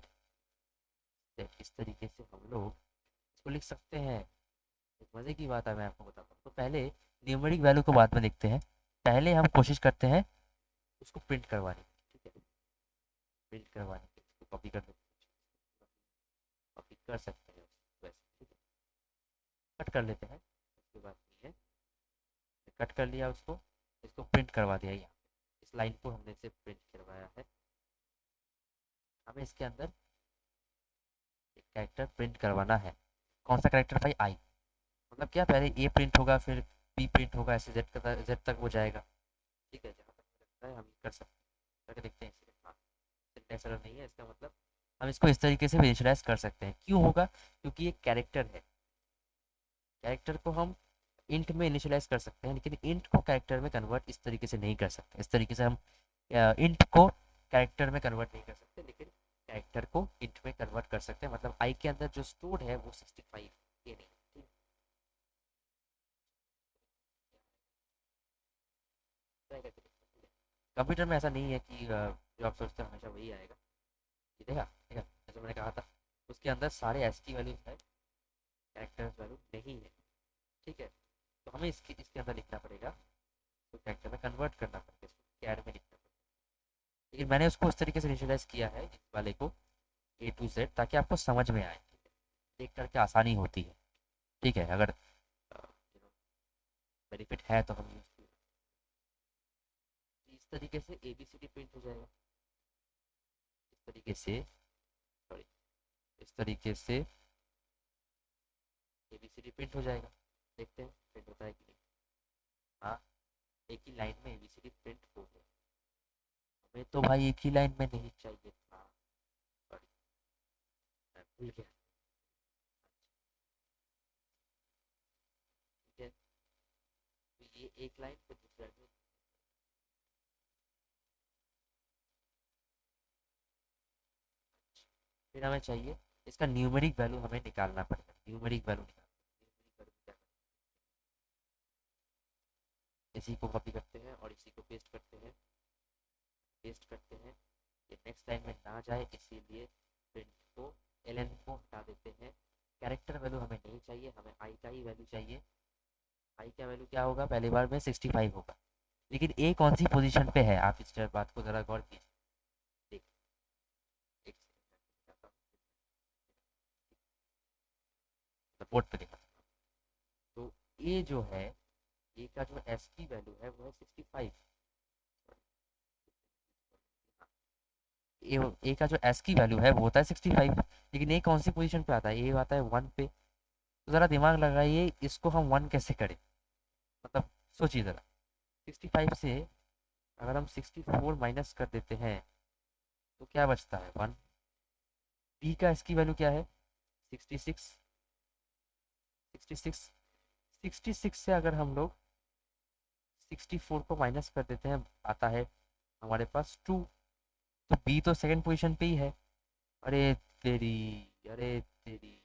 [SPEAKER 1] इस तरीके से हम लोग इसको लिख सकते हैं। एक मज़े की बात है, मैं आपको बताता हूँ, तो पहले न्यूमेरिक वैल्यू को बाद में देखते हैं, पहले हम कोशिश करते हैं उसको प्रिंट करवाने की, ठीक है, प्रिंट करवाने की, इसको कॉपी कर देते हैं, कॉपी कर सकते हैं उसको वैसे, ठीक है, कट कर लेते हैं, उसके बाद कट कर लिया उसको, इसको प्रिंट करवा दिया यहाँ पे। इस लाइन को हमने इसे प्रिंट करवाया है। हमें इसके अंदर एक कैरेक्टर प्रिंट करवाना है। कौन सा कैरेक्टर भाई? आई। मतलब क्या, पहले ए प्रिंट होगा फिर बी प्रिंट होगा, ऐसे जेड तक वो जाएगा। ठीक है, जहाँ तक मुझे लगता है हम ये कर सकते हैं। करके देखते हैं इसे। हाँ, सिंटैक्स एरर नहीं है इसका मतलब। हम इसको इस तरीके से इनिशियलाइज कर सकते हैं। क्यों होगा? क्योंकि ये कैरेक्टर है। कैरेक्टर को हम इंट में इनिशियलाइज कर सकते हैं, लेकिन इंट को कैरेक्टर में कन्वर्ट इस तरीके से नहीं कर सकते। इस तरीके से हम इंट को कैरेक्टर में कन्वर्ट नहीं कर सकते, लेकिन कैरेक्टर को इंट में कन्वर्ट कर सकते हैं। मतलब आई के अंदर जो स्टोर्ड है वो 65, ये नहीं। कंप्यूटर में ऐसा नहीं है कि जो आप सोचते हैं हमेशा वही आएगा। ये देखा देखा, जैसे मैंने कहा था, उसके अंदर सारे एस की वैल्यू है, कैरेक्टर वैल्यू नहीं है। ठीक है, तो हमें इसके इसके अंदर लिखना पड़ेगा, तो कैरेक्टर में कन्वर्ट करना पड़ेगा, इसको कैर में लिखना पड़ेगा। लेकिन मैंने उसको उस तरीके से इनिशियलाइज किया है इस वाले को ए टू जेड, ताकि आपको समझ में आए, देख करके आसानी होती है। ठीक है, अगर बेनिफिट है तो हम यूज इस तरीके से A B C D print हो जाएगा। इस तरीके से, सॉरी, इस तरीके से A B C D print हो जाएगा। देखते हैं प्रिंट होता है कि नहीं। हाँ, एक ही लाइन में A B C D print हो गया। हमें तो भाई एक ही लाइन में नहीं चाहिए था, सॉरी, मैं भूल गया। ठीक है, तो ये एक लाइन फिर दूसरा लाइन। फिर हमें चाहिए इसका न्यूमेरिक वैल्यू, हमें निकालना पड़ेगा। न्यूमेरिक वैल्यू निकालना, इसी को कॉपी करते हैं और इसी को पेस्ट करते हैं, पेस्ट करते हैं। ये नेक्स्ट लाइन में ना जाए इसीलिए प्रिंट को, एल एन को हटा देते हैं। कैरेक्टर वैल्यू हमें नहीं चाहिए, हमें आई का ही वैल्यू चाहिए। आई का वैल्यू क्या होगा? पहली बार में 65 होगा, लेकिन ए कौन सी पोजीशन पे है? आप इस बात को ज़रा गौर कीजिए। देख, एक सेकंड, बोर्ड पे देखा। तो ए जो है, ए का जो एस की वैल्यू है वो है 65। ए, ए का जो एस की वैल्यू है वो होता है 65, लेकिन ए कौन सी पोजीशन पे आता है? ए आता है 1 पे। तो ज़रा दिमाग लगाइए, इसको हम 1 कैसे करें? मतलब सोचिए ज़रा, 65 से अगर हम 64 माइनस कर देते हैं तो क्या बचता है? 1। बी का इसकी वैल्यू क्या है? 66। 66, 66 से अगर हम लोग 64 को माइनस कर देते हैं, आता है हमारे पास 2। तो बी तो सेकंड पोजीशन पे ही है। अरे तेरी, अरे तेरी,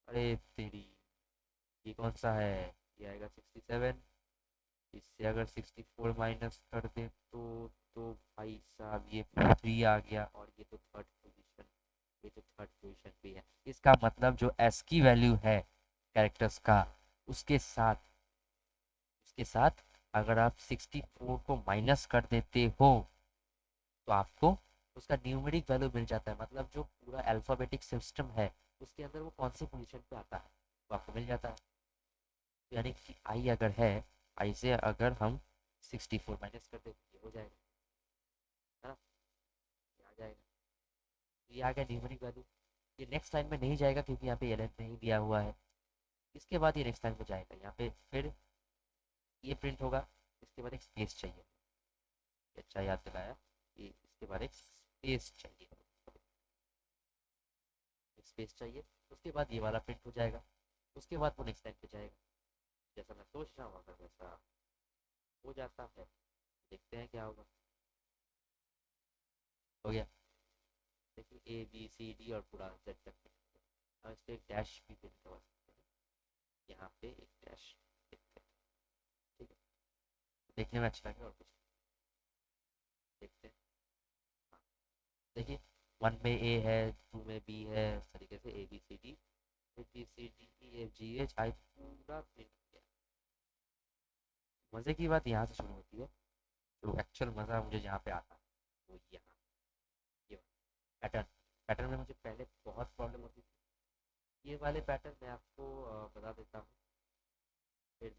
[SPEAKER 1] अरे तेरी, ये कौन सा है? ये आएगा 67। इससे अगर 64 माइनस कर दें तो भाई साहब ये 3 आ गया, और ये तो थर्ड पोजीशन, ये तो थर्ड पोजीशन पे है। इसका मतलब जो एस की वैल्यू है कैरेक्टर्स का, उसके साथ, उसके साथ अगर आप 64 को माइनस कर देते हो तो आपको उसका न्यूमेरिक वैल्यू मिल जाता है। मतलब जो पूरा अल्फ़ाबेटिक सिस्टम है उसके अंदर वो कौन सी पोजीशन पे आता है वो आपको मिल जाता है। यानी कि आई अगर है, आई से अगर हम 64 माइनस कर दे तो ये हो जाएगा, है ना? ये आ जाएगा। तो ये आ गया न्यूमेरिक वैल्यू। ये नेक्स्ट लाइन में नहीं जाएगा क्योंकि यहाँ पे एलन नहीं दिया हुआ है। इसके बाद ये नेक्स्ट लाइन में जाएगा, यहाँ पे फिर ये प्रिंट होगा। इसके बाद एक स्पेस चाहिए। ये अच्छा याद दिलाया, कि इसके बाद एक स्पेस चाहिए, एक स्पेस चाहिए। उसके बाद ये वाला प्रिंट हो जाएगा। उसके बाद वो नेक्स्ट लाइन पे जाएगा। जैसा मैं सोच रहा हूँ अगर वैसा हो जाता है, देखते हैं क्या होगा। हो गया। देखिए ए बी सी डी और पूरा जेड तक print हो गया। अब इस पर एक डैश भी प्रिंट करवा सकते हैं। यहाँ पे एक डैश देखते हैं। ठीक है, देखने में अच्छा लगे और कुछ देखते हैं। हाँ, देखिए, 1 में ए है, 2 में बी है, इस तरीके से A B C D, A B C D E F G H I पूरा प्रिंट किया। मज़े की बात यहाँ से शुरू होती है। जो एक्चुअल मज़ा मुझे यहाँ पे आता है वो यहाँ, ये पैटर्न, पैटर्न में मुझे पहले बहुत प्रॉब्लम होती थी। ये वाले पैटर्न मैं आपको बता देता हूँ, फिर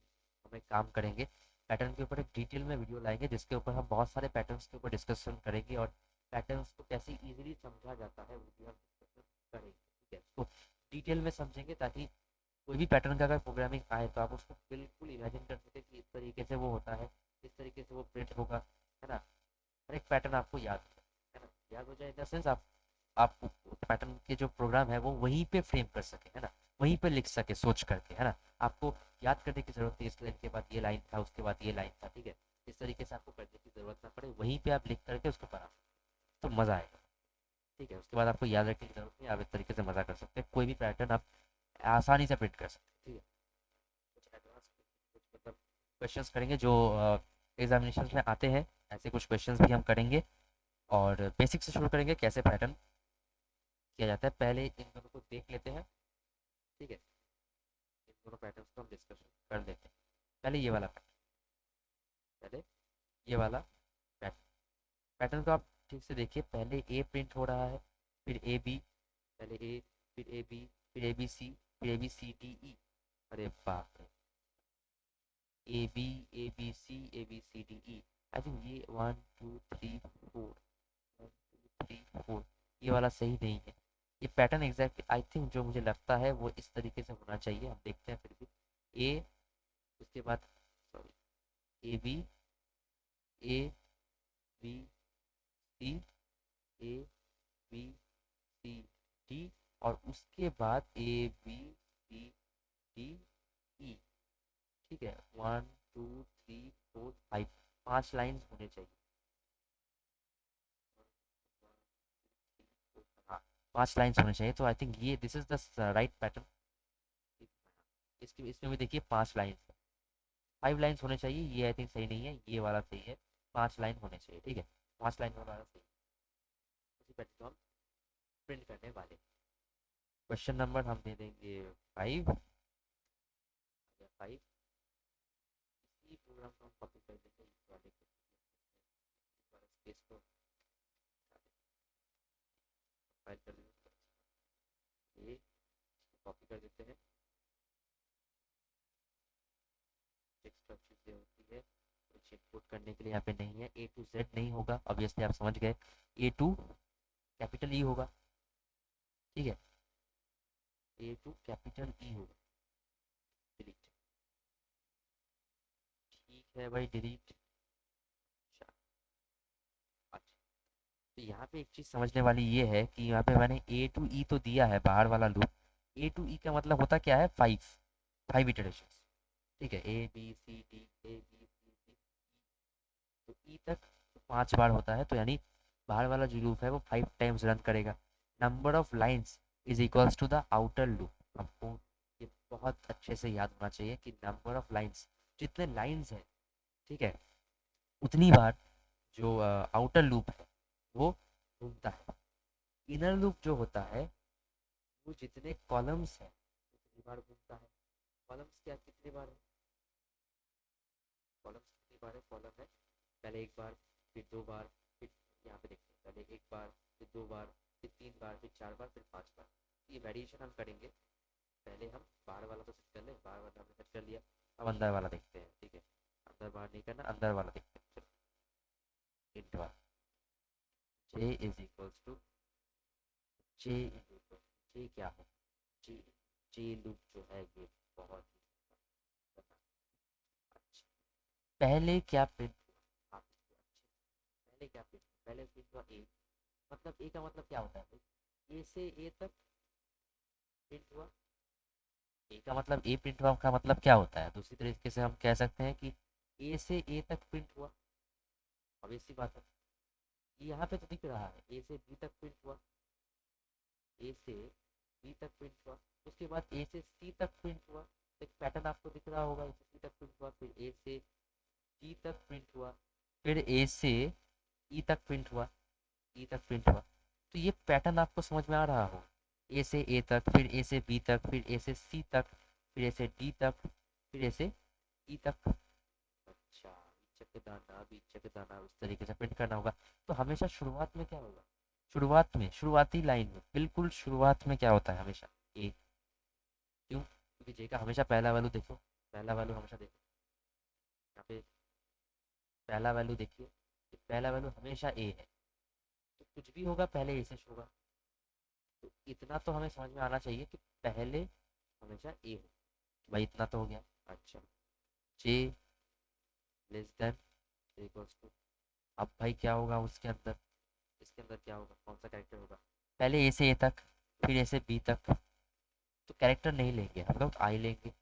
[SPEAKER 1] हम एक काम करेंगे, पैटर्न के ऊपर एक डिटेल में वीडियो लाएंगे जिसके ऊपर हम बहुत सारे पैटर्न्स के ऊपर डिस्कशन करेंगे और पैटर्न्स को कैसे इजीली समझा जाता है वो भी हम डिस्कशन करेंगे। ठीक है, तो डिटेल में समझेंगे ताकि कोई भी पैटर्न का अगर प्रोग्रामिंग आए तो आप उसको बिल्कुल इमेजिन कर सके कि इस तरीके से वो होता है, इस तरीके से वो प्रिंट होगा, है ना। हर एक पैटर्न आपको याद हो जाए, है ना, याद हो जाए इन द सेंस आप पैटर्न के जो प्रोग्राम है वो वहीं पे फ्रेम कर सके, है ना, वहीं पे लिख सके सोच करके, है ना। आपको याद करने की जरूरत नहीं, इस लाइन के बाद ये लाइन था, उसके बाद ये लाइन था, ठीक है। इस तरीके से आपको करने की जरूरत ना पड़े, वहीं पे आप लिख करके उसको बना, तो मज़ा आएगा। ठीक है, उसके बाद आपको याद रखने की जरूरत नहीं, आप इस तरीके से मज़ा कर सकते हैं, कोई भी पैटर्न आप आसानी से प्रिंट कर सकते हैं। ठीक है, कुछ एडवांस कुछ मतलब क्वेश्चंस करेंगे जो एग्जामिनेशन में आते हैं, ऐसे कुछ क्वेश्चंस भी हम करेंगे। और बेसिक से शुरू करेंगे कैसे पैटर्न किया जाता है, पहले इन दोनों को देख लेते हैं। ठीक है, इन दोनों पैटर्न्स को हम डिस्कशन कर लेते हैं। पहले ये वाला पैटर्न, पहले ये वाला पैटर्न, पैटर्न को आप ठीक से देखिए, पहले ए प्रिंट हो रहा है, फिर ए बी, पहले ए, फिर ए बी, फिर ए बी सी, फिर ए बी सी डी ई। अरे बाप रे, A B, A B C, A B C D E. I think ये 1 2 3 4, 1 2 3 4, ये वाला सही नहीं है। ये पैटर्न एग्जैक्ट आई थिंक जो मुझे लगता है वो इस तरीके से होना चाहिए, हम देखते हैं फिर भी। ए, उसके बाद sorry, A B, A B C, A B C D, और उसके बाद ए बी सी डी ई। ठीक है, 1 2 3 4 5, 5 लाइन होने चाहिए। हाँ, 5 लाइन होने चाहिए, तो आई थिंक ये this is the right pattern. इसकी इसमें भी देखिए 5 लाइन, 5 लाइन होने चाहिए, ये आई थिंक सही नहीं है, ये वाला सही है। 5 लाइन होने चाहिए, ठीक है, 5 लाइन वाला सही है। उसी पैटर्न को हम प्रिंट करने वाले। क्वेश्चन नंबर हम दे देंगे 5 या 5। इसी प्रोग्राम को हम कॉपी कर देंगे इस वाले को, इस वाले स्पेस को फाइल कर देंगे, ये कॉपी कर देते हैं। एक्स्ट्रा चीज़ें होती है कुछ इनपुट करने के लिए यहाँ पे नहीं है, ए टू जेड नहीं होगा, ऑब्वियसली आप समझ गए, ए टू कैपिटल ई होगा। ठीक है, ए टू कैपिटल ई होगा, डिलीट। ठीक है भाई, डिलीट। अच्छा, अच्छा, तो यहाँ पे एक चीज़ समझने वाली ये है कि यहाँ पे मैंने ए टू ई तो दिया है बाहर वाला लूप, ए टू ई का मतलब होता क्या है, 5 इटरेशन। ठीक है, A B C D, A B C D, तो ई तक 5 बार होता है, तो यानी बाहर वाला जो लूप है वो 5 टाइम्स रन करेगा। Number of lines is equals to the outer loop. आपको ये बहुत अच्छे से याद होना चाहिए कि नंबर ऑफ लाइन्स, जितने लाइन्स हैं, ठीक है, उतनी बार जो आउटर लूप है वो घूमता है। इनर लूप जो होता है वो जितने कॉलम्स हैं उतनी बार घूमता है। कॉलम्स क्या कितनी बार है, कॉलम्स कितनी बार है, कॉलम है पहले एक बार, फिर 2 बार, फिर यहाँ पे देखते हैं, पहले एक बार, फिर 2 बार, फिर 3 बार, फिर 4 बार, फिर 5 बार। ये वेरिएशन हम करेंगे। पहले हम बाहर वाला तो सेट कर लें, बाहर वाला हमने सेट कर लिया, अब अंदर वाला देखते हैं। ठीक है, अंदर बाहर नहीं करना, अंदर वाला देखते हैं। चलो, इंट वाला, J is equals to, J is equal, J क्या है, जे, जे लूप जो है ये बहुत ही अच्छा। पहले क्या प्रिंट हुआ, आप इसको अच्छे से, पहले क्या प्रिंट, पहले प्रिंट हुआ ए, मतलब ए का मतलब क्या होता है, ए से ए तक प्रिंट हुआ। ए का मतलब ए प्रिंट हुआ का मतलब क्या होता है, दूसरी तरीके से हम कह सकते हैं कि ए से ए तक प्रिंट हुआ। अब ऐसी बात है, ये यहाँ पे तो दिख रहा है ए से बी तक प्रिंट हुआ, ए से बी तक प्रिंट हुआ, उसके बाद ए से सी तक प्रिंट हुआ। तो एक पैटर्न आपको दिख रहा होगा, ए से सी तक प्रिंट हुआ, फिर ए से डी तक प्रिंट हुआ, फिर ए से ई तक प्रिंट हुआ, ई तक प्रिंट हुआ। तो ये पैटर्न आपको समझ में आ रहा हो, ए से ए तक, फिर ए से बी तक, फिर ए से सी तक, फिर ए से डी तक, फिर ए से ई तक। अच्छा, चकदाना भी चकदाना, उस तरीके से प्रिंट करना होगा। तो हमेशा शुरुआत में क्या होगा, शुरुआत में, शुरुआती लाइन में, बिल्कुल शुरुआत में क्या होता है हमेशा, ए। क्यों, क्योंकि जे का हमेशा पहला वैल्यू देखो, पहला वैल्यू हमेशा देखो, पे पहला वैल्यू देखिए, कि पहला वैल्यू हमेशा ए है, तो कुछ भी होगा पहले ए से शुरू होगा। तो इतना तो हमें समझ में आना चाहिए कि पहले हमेशा ए हो। भाई इतना तो हो गया। अच्छा, जे लेस देन इक्वल्स टू, अब भाई क्या होगा उसके अंदर, इसके अंदर क्या होगा, कौन सा कैरेक्टर होगा, पहले ए से ए तक, फिर ए से बी तक। तो कैरेक्टर नहीं लेंगे हम लोग, आई लेंगे।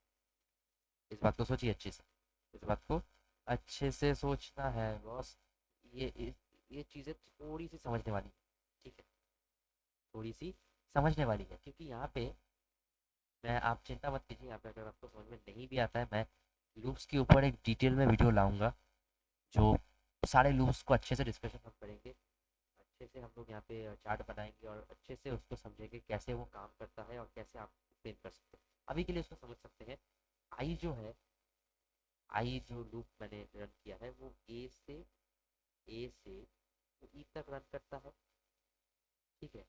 [SPEAKER 1] इस बात को सोचिए अच्छे से, इस बात को अच्छे से सोचना है बॉस। ये चीज़ें थोड़ी सी समझने वाली है, ठीक है, थोड़ी सी समझने वाली है, क्योंकि यहाँ पे मैं, आप चिंता मत कीजिए, यहाँ पे अगर आपको समझ में नहीं भी आता है, मैं लूप्स के ऊपर एक डिटेल में वीडियो लाऊंगा, जो सारे लूप्स को अच्छे से डिस्कशन हम करेंगे। अच्छे से हम लोग यहाँ पे चार्ट बनाएंगे और अच्छे से उसको समझेंगे कैसे वो काम करता है और कैसे आप एक्सप्लेन कर सकते हैं। अभी के लिए उसको समझ सकते हैं। आई जो है, आई जो लूप मैंने रन किया है वो ए से ई तक रन करता है, ठीक है।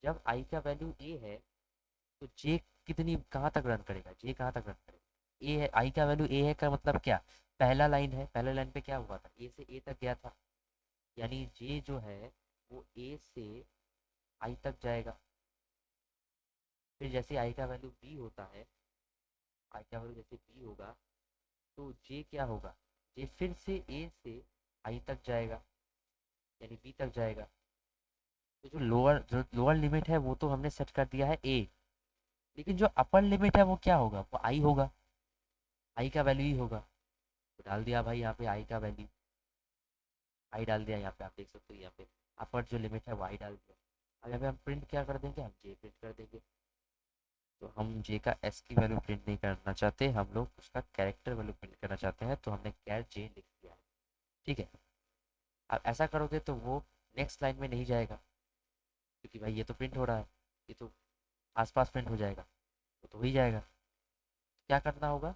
[SPEAKER 1] जब आई का वैल्यू ए है, तो जे कितनी, कहाँ तक रन करेगा, जे कहाँ तक रन करेगा, ए है, आई का वैल्यू ए है का मतलब क्या, पहला लाइन है, पहले लाइन पे क्या हुआ था, ए से ए तक गया था, यानी जे जो है वो ए से आई तक जाएगा। फिर जैसे आई का वैल्यू बी होता है, आई का वैल्यू जैसे बी होगा, तो जे क्या होगा, जे फिर से ए से आई तक जाएगा, यानी बी तक जाएगा। तो जो लोअर लिमिट है वो तो हमने सेट कर दिया है ए, लेकिन जो अपर लिमिट है वो क्या होगा, वो आई होगा, आई का वैल्यू ही होगा। तो डाल दिया भाई यहाँ पे आई का वैल्यू, आई डाल दिया यहाँ पे, आप देख सकते हो यहाँ पे अपर जो लिमिट है वो आई डाल दिया। अब यहाँ पे हम प्रिंट क्या कर देंगे, हम जे प्रिंट कर देंगे। तो हम जे का एस की वैल्यू प्रिंट नहीं करना चाहते, हम लोग उसका कैरेक्टर वैल्यू प्रिंट करना चाहते हैं, तो हमने कैर जे लिख दिया है, ठीक है। अब ऐसा करोगे तो वो नेक्स्ट लाइन में नहीं जाएगा, क्योंकि भाई ये तो प्रिंट हो रहा है, ये तो आसपास प्रिंट हो जाएगा, वो तो हो ही जाएगा। क्या करना होगा,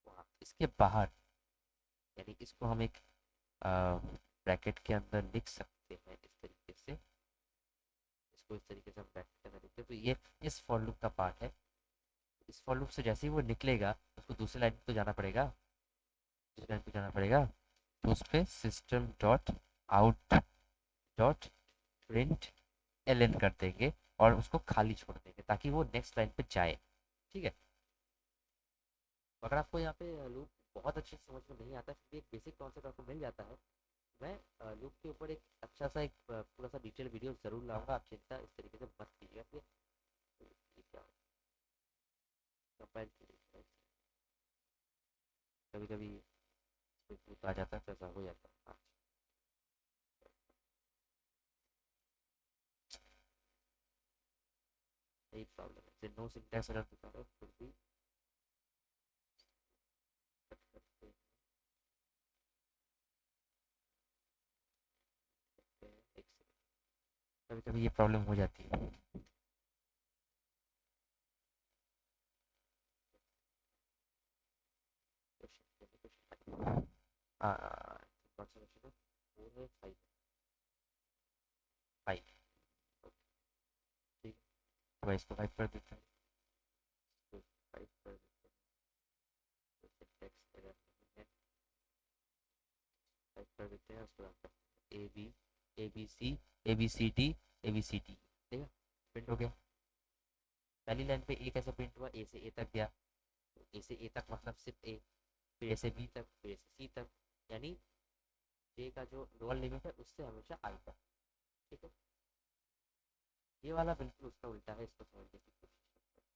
[SPEAKER 1] वहाँ इसके बाहर, यानी इसको हम एक ब्रैकेट के अंदर लिख सकते हैं इस तरीके से, इसको इस तरीके से हम ब्रैकेट के अंदर लिखते हैं, तो ये इस फॉर लूप का पार्ट है। इस फॉर लूप से जैसे ही वो निकलेगा, उसको दूसरी लाइन पे तो जाना पड़ेगा, दूसरी लाइन पे जाना पड़ेगा, तो उस पर system dot out dot print L कर देंगे और उसको खाली छोड़ देंगे ताकि वो नेक्स्ट लाइन पे जाए, ठीक है। अगर आपको यहाँ पे लूप बहुत अच्छे से समझ में नहीं आता, फिर भी एक बेसिक कॉन्सेप्ट आपको मिल जाता है। मैं लूप के ऊपर एक अच्छा सा एक पूरा सा डिटेल वीडियो ज़रूर लाऊंगा, आप चिंता इस तरीके से मत कीजिएगा, ठीक है। ये क्या कंपाइल, कभी कभी आ जाता है तो ऐसा हो जाता है, हाँ। यही प्रॉब्लम है, नो सिंटैक्स एरर दिखा रहा है फिर भी कट करते हैं, एक सेकंड, कभी कभी ये प्रॉब्लम हो जाती है। कौन सा क्वेश्चन है, फोर है, फाइव, फाइव, ठीक है। तो इसको फाइव कर देते हैं, इसको फाइव कर देते हैं, तो सिंटैक्स एरर नहीं है, फाइव कर देते हैं, उसके बाद A B, A B C, A B C D, A B C D, ठीक है, प्रिंट हो गया। पहली लाइन पे ए कैसे प्रिंट हुआ, ए से ए तक गया, तो ए से ए तक मतलब सिर्फ ए, फिर ए से बी तक, फिर ए से सी तक, यानी जे का जो लोअर लिमिट है उससे हमेशा आई तक, ठीक है। ये वाला बिल्कुल उसका उल्टा है, इसको समझने की कोशिश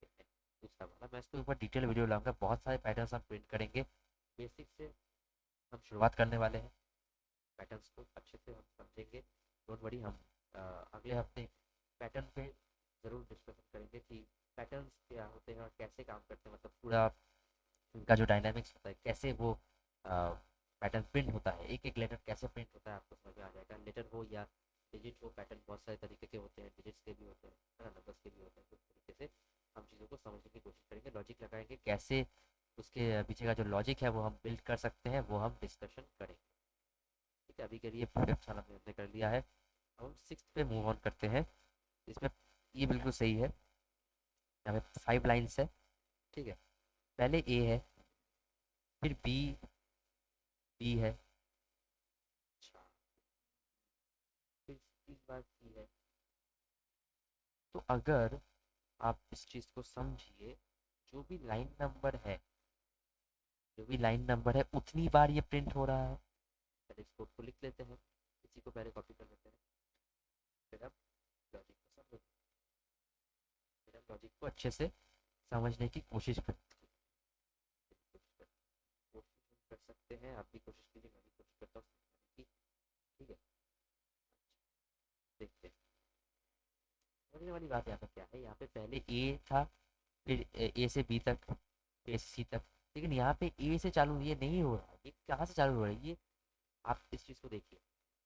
[SPEAKER 1] करते हैं। दूसरा वाला मैं इसके ऊपर डिटेल वीडियो लाऊंगा, बहुत सारे पैटर्न्स हम प्रिंट करेंगे, बेसिक से हम शुरुआत करने वाले हैं, पैटर्न्स को अच्छे से हम समझेंगे। डोंट वरी, हम अगले हफ्ते पैटर्न पे ज़रूर डिस्कशन करेंगे कि पैटर्न्स क्या होते हैं और कैसे काम करते हैं, मतलब पूरा उनका जो डायनामिक्स होता है, कैसे वो पैटर्न प्रिंट होता है, एक एक लेटर कैसे प्रिंट होता है, आपको समझ में आ जाएगा। लेटर हो या डिजिट हो, पैटर्न बहुत सारे तरीके के होते हैं, डिजिट्स के भी होते हैं, है ना, नंबर्स के भी होते हैं, तो उस तरीके से हम चीज़ों को समझने की कोशिश करेंगे, लॉजिक लगाएंगे, कैसे उसके पीछे का जो लॉजिक है वो हम बिल्ड कर सकते हैं, वो हम डिस्कशन करेंगे, ठीक है। अभी के लिए फिफ्थ वाला हमने कर लिया है, अब हम सिक्स पे मूव ऑन करते हैं। इसमें ये बिल्कुल सही है, यहाँ पे फाइव लाइन्स है, ठीक है। पहले ए है, फिर बी, बी है। अच्छा, फिर इस बार सी है। तो अगर आप इस चीज़ को समझिए, जो भी लाइन नंबर है, जो भी लाइन नंबर है उतनी बार ये प्रिंट हो रहा है। पहले इस कोड को लिख लेते हैं, इसी को पहले कॉपी कर लेते हैं, फिर अब लॉजिक को समझो, फिर अब लॉजिक को अच्छे से समझने की कोशिश करते हैं। कोशिश कर सकते हैं, आप भी कोशिश कीजिए, मैं भी कोशिश करता हूँ समझने की। ठीक है, देखते हैं। समझने वाली बात यहाँ पे क्या है, यहाँ पे पहले ए था, फिर ए से बी तक, फिर सी तक। लेकिन यहाँ पे ए से चालू ये नहीं हो रहा है, ये कहाँ से चालू हो रहा है ये, आप इस चीज़ को देखिए,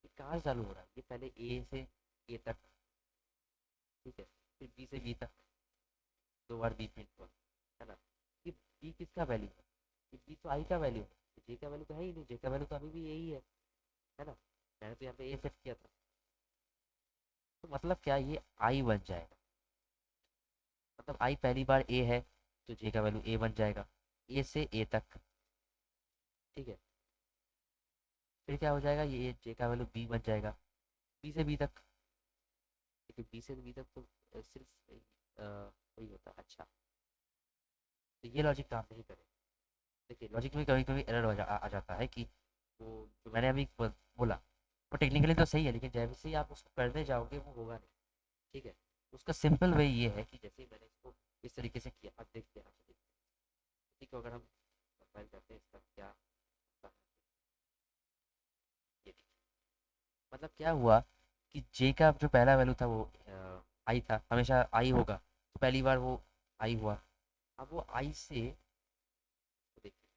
[SPEAKER 1] ये कहाँ से चालू हो रहा है, ये पहले ए से ए तक, ठीक है, फिर बी से बी तक, दो बार बी प्रिंट हुआ, है ना। ये बी किसका वैल्यू है, ये बी तो आई का वैल्यू है, जे का वैल्यू तो है ही नहीं, जे का वैल्यू तो अभी भी यही है ना। मैंने तो यहाँ पे ए सेट किया था, तो मतलब क्या, ये आई बन जाएगा, मतलब आई पहली बार ए है, तो जे का वैल्यू ए बन जाएगा, ए से ए तक, ठीक है। फिर क्या हो जाएगा, ये जे का वैल्यू बी बन जाएगा, बी से बी तक, लेकिन बी से बी तक तो सिर्फ वही होता है। अच्छा, तो ये लॉजिक काम नहीं करेगा। देखिए लॉजिक में कभी कभी एरर आ जाता है कि वो जो मैंने अभी बोला, वो टेक्निकली तो सही है, लेकिन जैसे ही आप उसको करने जाओगे वो होगा नहीं, ठीक है। उसका सिंपल वे ये है कि जैसे ही मैंने इसको इस तरीके से किया, अब देखते हैं, आप देखते हैं, ठीक है। अगर हम कंपाइल करते हैं, इसका क्या होता है, ये देखिए। मतलब क्या हुआ कि जे का जो पहला वैल्यू था वो आई था, हमेशा आई होगा, तो पहली बार वो आई हुआ। अब वो आई से, तो देखिए,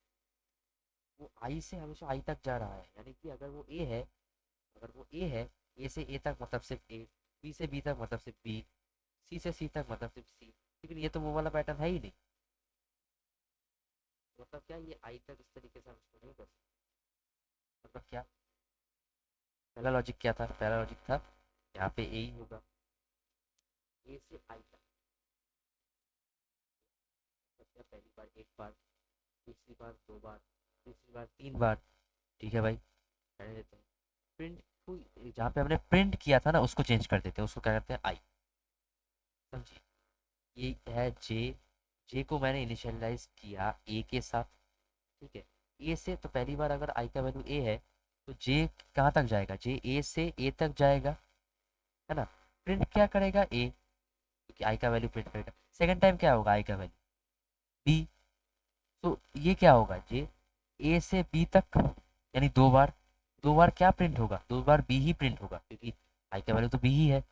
[SPEAKER 1] वो आई से हमेशा आई तक जा रहा है, यानी कि अगर वो ए है, अगर वो ए है, ए से ए तक मतलब सिर्फ ए, बी से बी तक मतलब सिर्फ बी, सी से सी तक मतलब सिर्फ सी। लेकिन ये तो वो वाला पैटर्न है ही नहीं, मतलब क्या, ये आई तक इस तरीके से हम इसको नहीं कर सकते। मतलब क्या, पहला लॉजिक क्या था, पहला लॉजिक था यहाँ पे ए ही होगा, ए से आई तक, मतलब क्या, पहली बार एक बार, दूसरी बार दो बार, तीसरी बार तीन बार, ठीक है भाई, रहने देते हैं। प्रिंट को, जहाँ पे हमने प्रिंट किया था ना उसको चेंज कर देते हैं, उसको क्या करते हैं, आई, समझिए। ये है जे, जे को मैंने इनिशियलाइज किया ए के साथ, ठीक है। ए से, तो पहली बार अगर आई का वैल्यू ए है, तो जे कहाँ तक जाएगा, जे ए से ए तक जाएगा, है ना। प्रिंट क्या करेगा, ए, क्योंकि आई का वैल्यू प्रिंट करेगा। सेकंड टाइम क्या होगा, आई का वैल्यू बी, तो ये क्या होगा, जे ए से बी तक, यानी दो बार, दो बार क्या प्रिंट होगा, दो बार बी ही प्रिंट होगा, क्योंकि आई का वैल्यू तो बी ही है।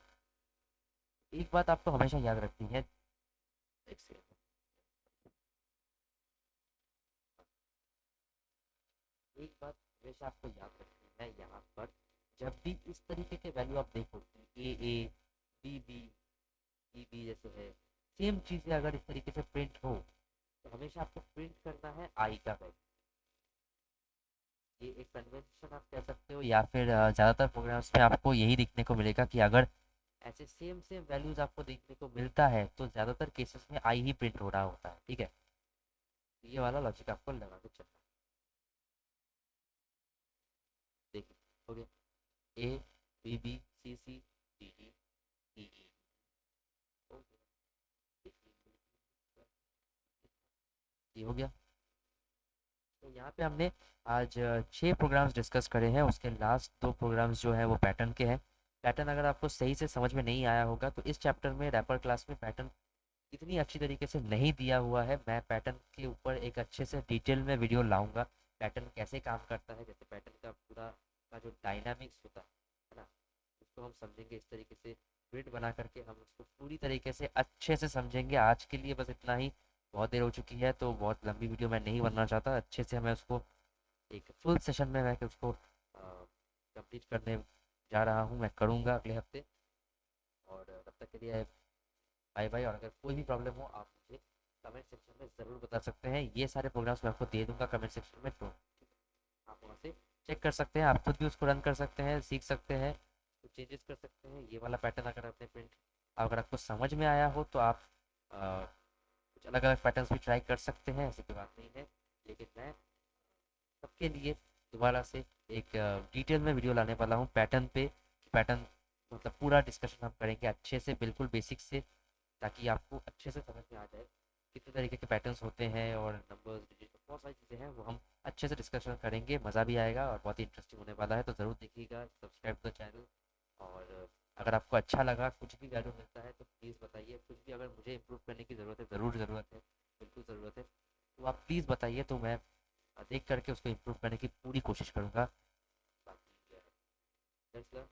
[SPEAKER 1] एक बात आपको हमेशा याद रखनी है, एक सेकंड, एक बात हमेशा आपको याद रखनी है यहाँ पर, जब भी इस तरीके के वैल्यू आप देखो, ए ए, बी बी, बी बी जैसे है, सेम चीज़ें अगर इस तरीके से प्रिंट हो, तो हमेशा आपको प्रिंट करना है आई का वैल्यू। ये एक कन्वेंशन आप कह सकते हो, या फिर ज़्यादातर प्रोग्राम्स में आपको यही देखने को मिलेगा कि अगर ऐसे सेम सेम वैल्यूज आपको देखने को मिलता है, तो ज़्यादातर केसेस में आई ही प्रिंट हो रहा होता है, ठीक है। ये वाला लॉजिक आपको लगा के चलना है। देखिए, हो गया, A B B C C D D E E, हो गया, ये हो गया। तो यहाँ पे हमने आज 6 प्रोग्राम्स डिस्कस करे हैं, उसके लास्ट 2 प्रोग्राम्स जो हैं वो पैटर्न के हैं। पैटर्न अगर आपको सही से समझ में नहीं आया होगा, तो इस चैप्टर में, रैपर क्लास में, पैटर्न इतनी अच्छी तरीके से नहीं दिया हुआ है। मैं पैटर्न के ऊपर एक अच्छे से डिटेल में वीडियो लाऊंगा, पैटर्न कैसे काम करता है, जैसे पैटर्न का पूरा का जो डायनामिक्स होता है ना, उसको हम समझेंगे इस तरीके से, ग्रिड बना करके हम उसको पूरी तरीके से अच्छे से समझेंगे। आज के लिए बस इतना ही, बहुत देर हो चुकी है, तो बहुत लंबी वीडियो मैं नहीं बनना चाहता, अच्छे से मैं उसको एक फुल सेशन में मैं उसको कंप्लीट करने जा रहा हूँ, मैं करूँगा अगले हफ्ते। और तब तक के लिए बाय बाय। और अगर कोई भी प्रॉब्लम हो, आप मुझे कमेंट सेक्शन में ज़रूर बता सकते हैं, ये सारे प्रोग्राम्स मैं आपको दे दूंगा कमेंट सेक्शन में, तो आप वहाँ से चेक कर सकते हैं, आप खुद भी उसको रन कर सकते हैं, सीख सकते हैं, कुछ चेंजेस कर सकते हैं। ये वाला पैटर्न अगर आपने प्रिंट, अगर आपको समझ में आया हो, तो आप कुछ अलग अलग पैटर्न्स भी ट्राई कर सकते हैं, ऐसी कोई बात नहीं है। लेकिन मैं सबके लिए दोबारा से एक डिटेल में वीडियो लाने वाला हूँ पैटर्न पे। पैटर्न मतलब पूरा डिस्कशन हम करेंगे अच्छे से, बिल्कुल बेसिक से, ताकि आपको अच्छे से समझ में आ जाए कितने तरीके के पैटर्न्स होते हैं और नंबर्स डिजिट बहुत सारी चीज़ें हैं, वो हम अच्छे से डिस्कशन करेंगे। मज़ा भी आएगा और बहुत ही इंटरेस्टिंग होने वाला है, तो ज़रूर देखिएगा, सब्सक्राइब द चैनल। और अगर आपको अच्छा लगा, कुछ भी वैल्यू मिलता है तो प्लीज़ बताइए। कुछ भी अगर मुझे इम्प्रूव करने की ज़रूरत है, ज़रूर ज़रूरत है, बिल्कुल ज़रूरत है, तो आप प्लीज़ बताइए, तो मैं देख करके उसको इम्प्रूव करने की पूरी कोशिश करूँगा। बाकी